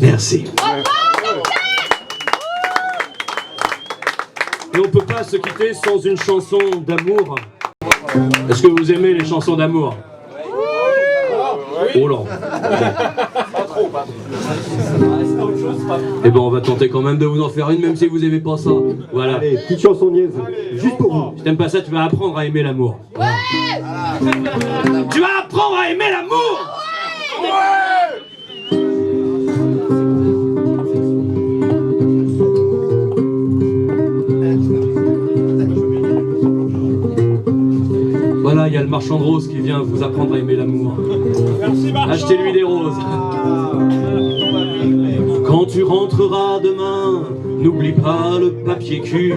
Merci. Et on peut pas se quitter sans une chanson d'amour. Est-ce que vous aimez les chansons d'amour? Oh là. Eh ben on va tenter quand même de vous en faire une, même si vous aimez pas ça. Voilà. Allez, petite chanson niaise, juste pour vous. Si t'aimes pas ça, tu vas apprendre à aimer l'amour. Tu vas apprendre à aimer l'amour. Voilà, il y a le marchand de roses qui vient vous apprendre à aimer l'amour. Achetez-lui des roses. Quand tu rentreras demain, n'oublie pas le papier cul.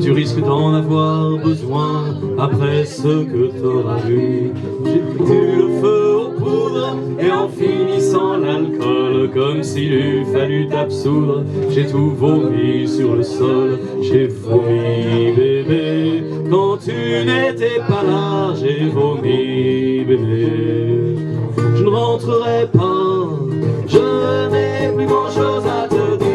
Tu risques d'en avoir besoin après ce que t'auras vu. J'ai foutu le feu aux poudres et en finissant l'alcool, comme s'il eût fallu t'absoudre, j'ai tout vomi sur le sol. J'ai vomi bébé, quand tu n'étais pas là, j'ai vomi bébé. Je ne rentrerai pas, je n'ai plus grand chose à te dire.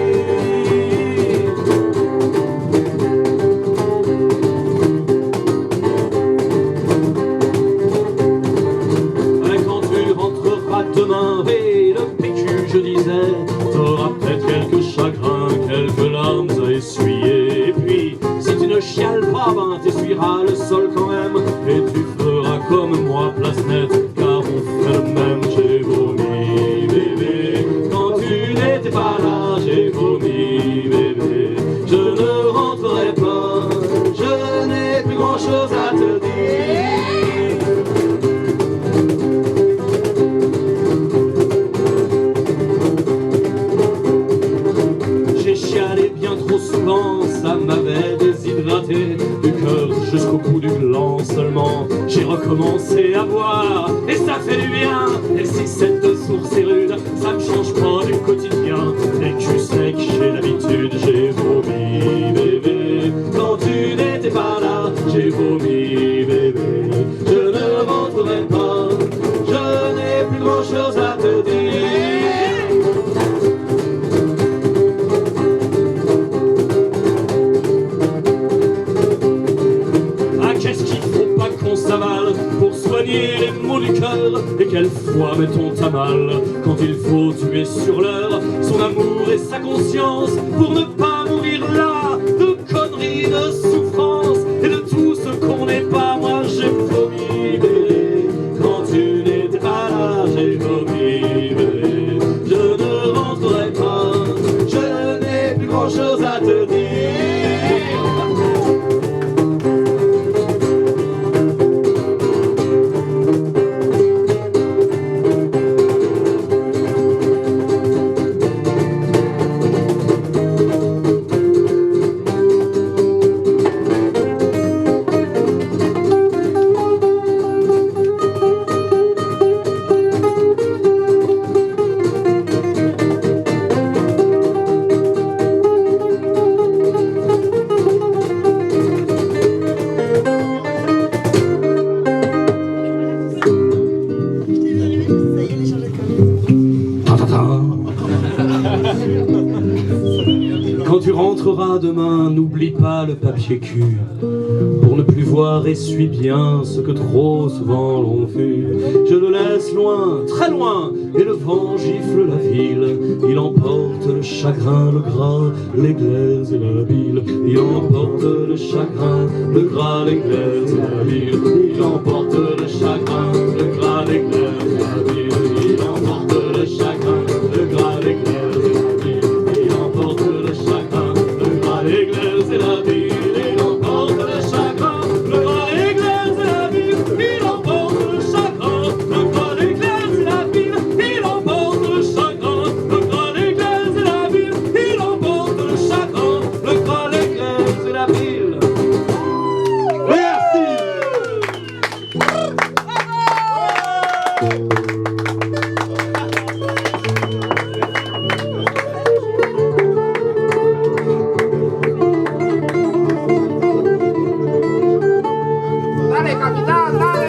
Et quand tu rentreras demain, et le PQ je disais, t'auras peut-être quelques chagrins, quelques larmes à essuyer. Et puis, si tu ne chiales pas, ben t'essuieras le sol quand même, et tu feras comme moi, place nette, car on fait le même. J'ai vomi bébé, quand tu n'étais pas là, j'ai vomi bébé. Je ne rentrerai pas, je n'ai plus grand chose à te dire. J'ai recommencé à boire et ça fait du bien. Et si cette source est rude, ça me change pas du quotidien. Et tu sais que j'ai l'habitude, j'ai vomi bébé. Quand tu n'étais pas là, j'ai vomi bébé. Je ne rentrerai pas, je n'ai plus grand chose à te dire. Qu'est-ce qu'il faut pas qu'on s'avale pour soigner les maux du cœur? Et quelquefois mettons à mal quand il faut tuer sur l'heure son amour et sa conscience pour ne pas mourir là de conneries, de souffrance et de tout ce qu'on n'est pas. Moi j'ai vomi bébé quand tu n'étais pas là, j'ai vomi bébé. Je ne rentrerai pas, je n'ai plus grand chose à te dire. Quand tu rentreras demain, n'oublie pas le papier cul. Pour ne plus voir, essuie bien ce que trop souvent l'on fut. Je le laisse loin, très loin, et le vent gifle la ville. Il emporte le chagrin, le gras, les glaises et la bile. Il emporte le chagrin, le gras, les glaises et la bile. Il emporte le chagrin, le gras, les glaises et la bile. Il emporte le chagrin, le gras, les glaises et la bile. Il emporte le chagrin, le gras, les glaises et la bile. Il emporte le chagrin, le gras, les glaises et la bile. Il emporte le chagrin, le gras, les glaises et la bile. Il emporte le chagrin, le gras, les glaises et la bile. Il emporte le chagrin, le gras, les glaises et la bile. Merci. Dale, capitán, dale.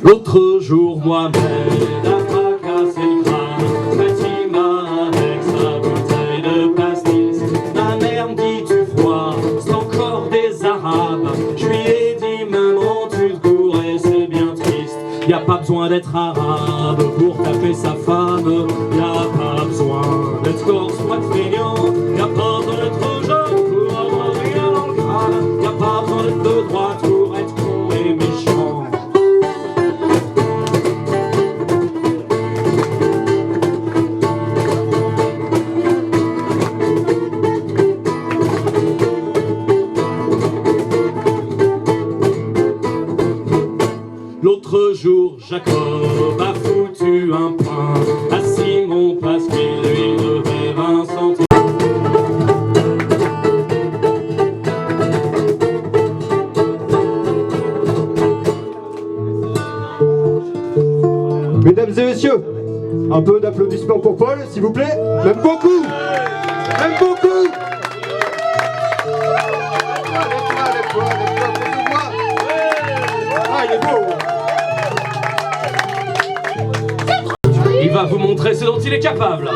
L'autre jour, moi-même, a fracassé le crâne. Fatima avec sa bouteille de pastis. Ma mère me dit tu froid, c'est encore des arabes. Je lui ai dit maman tu te bourrais, c'est bien triste. Y a pas besoin d'être arabe pour taper sa femme. Y a pas besoin d'être corse ou de feignant. Y a pas besoin d'être jeune pour avoir rien dans le crâne. Y a pas besoin d'être de droite pour être con et méchant. L'autre jour, Jacob a foutu un pain à Simon parce qu'il lui devait 20 centimes. Mesdames et messieurs, un peu d'applaudissements pour Paul, s'il vous plaît. Même beaucoup. Même beaucoup. Lève-toi, fais-le-moi. Ah, il est beau. Il va vous montrer ce dont il est capable.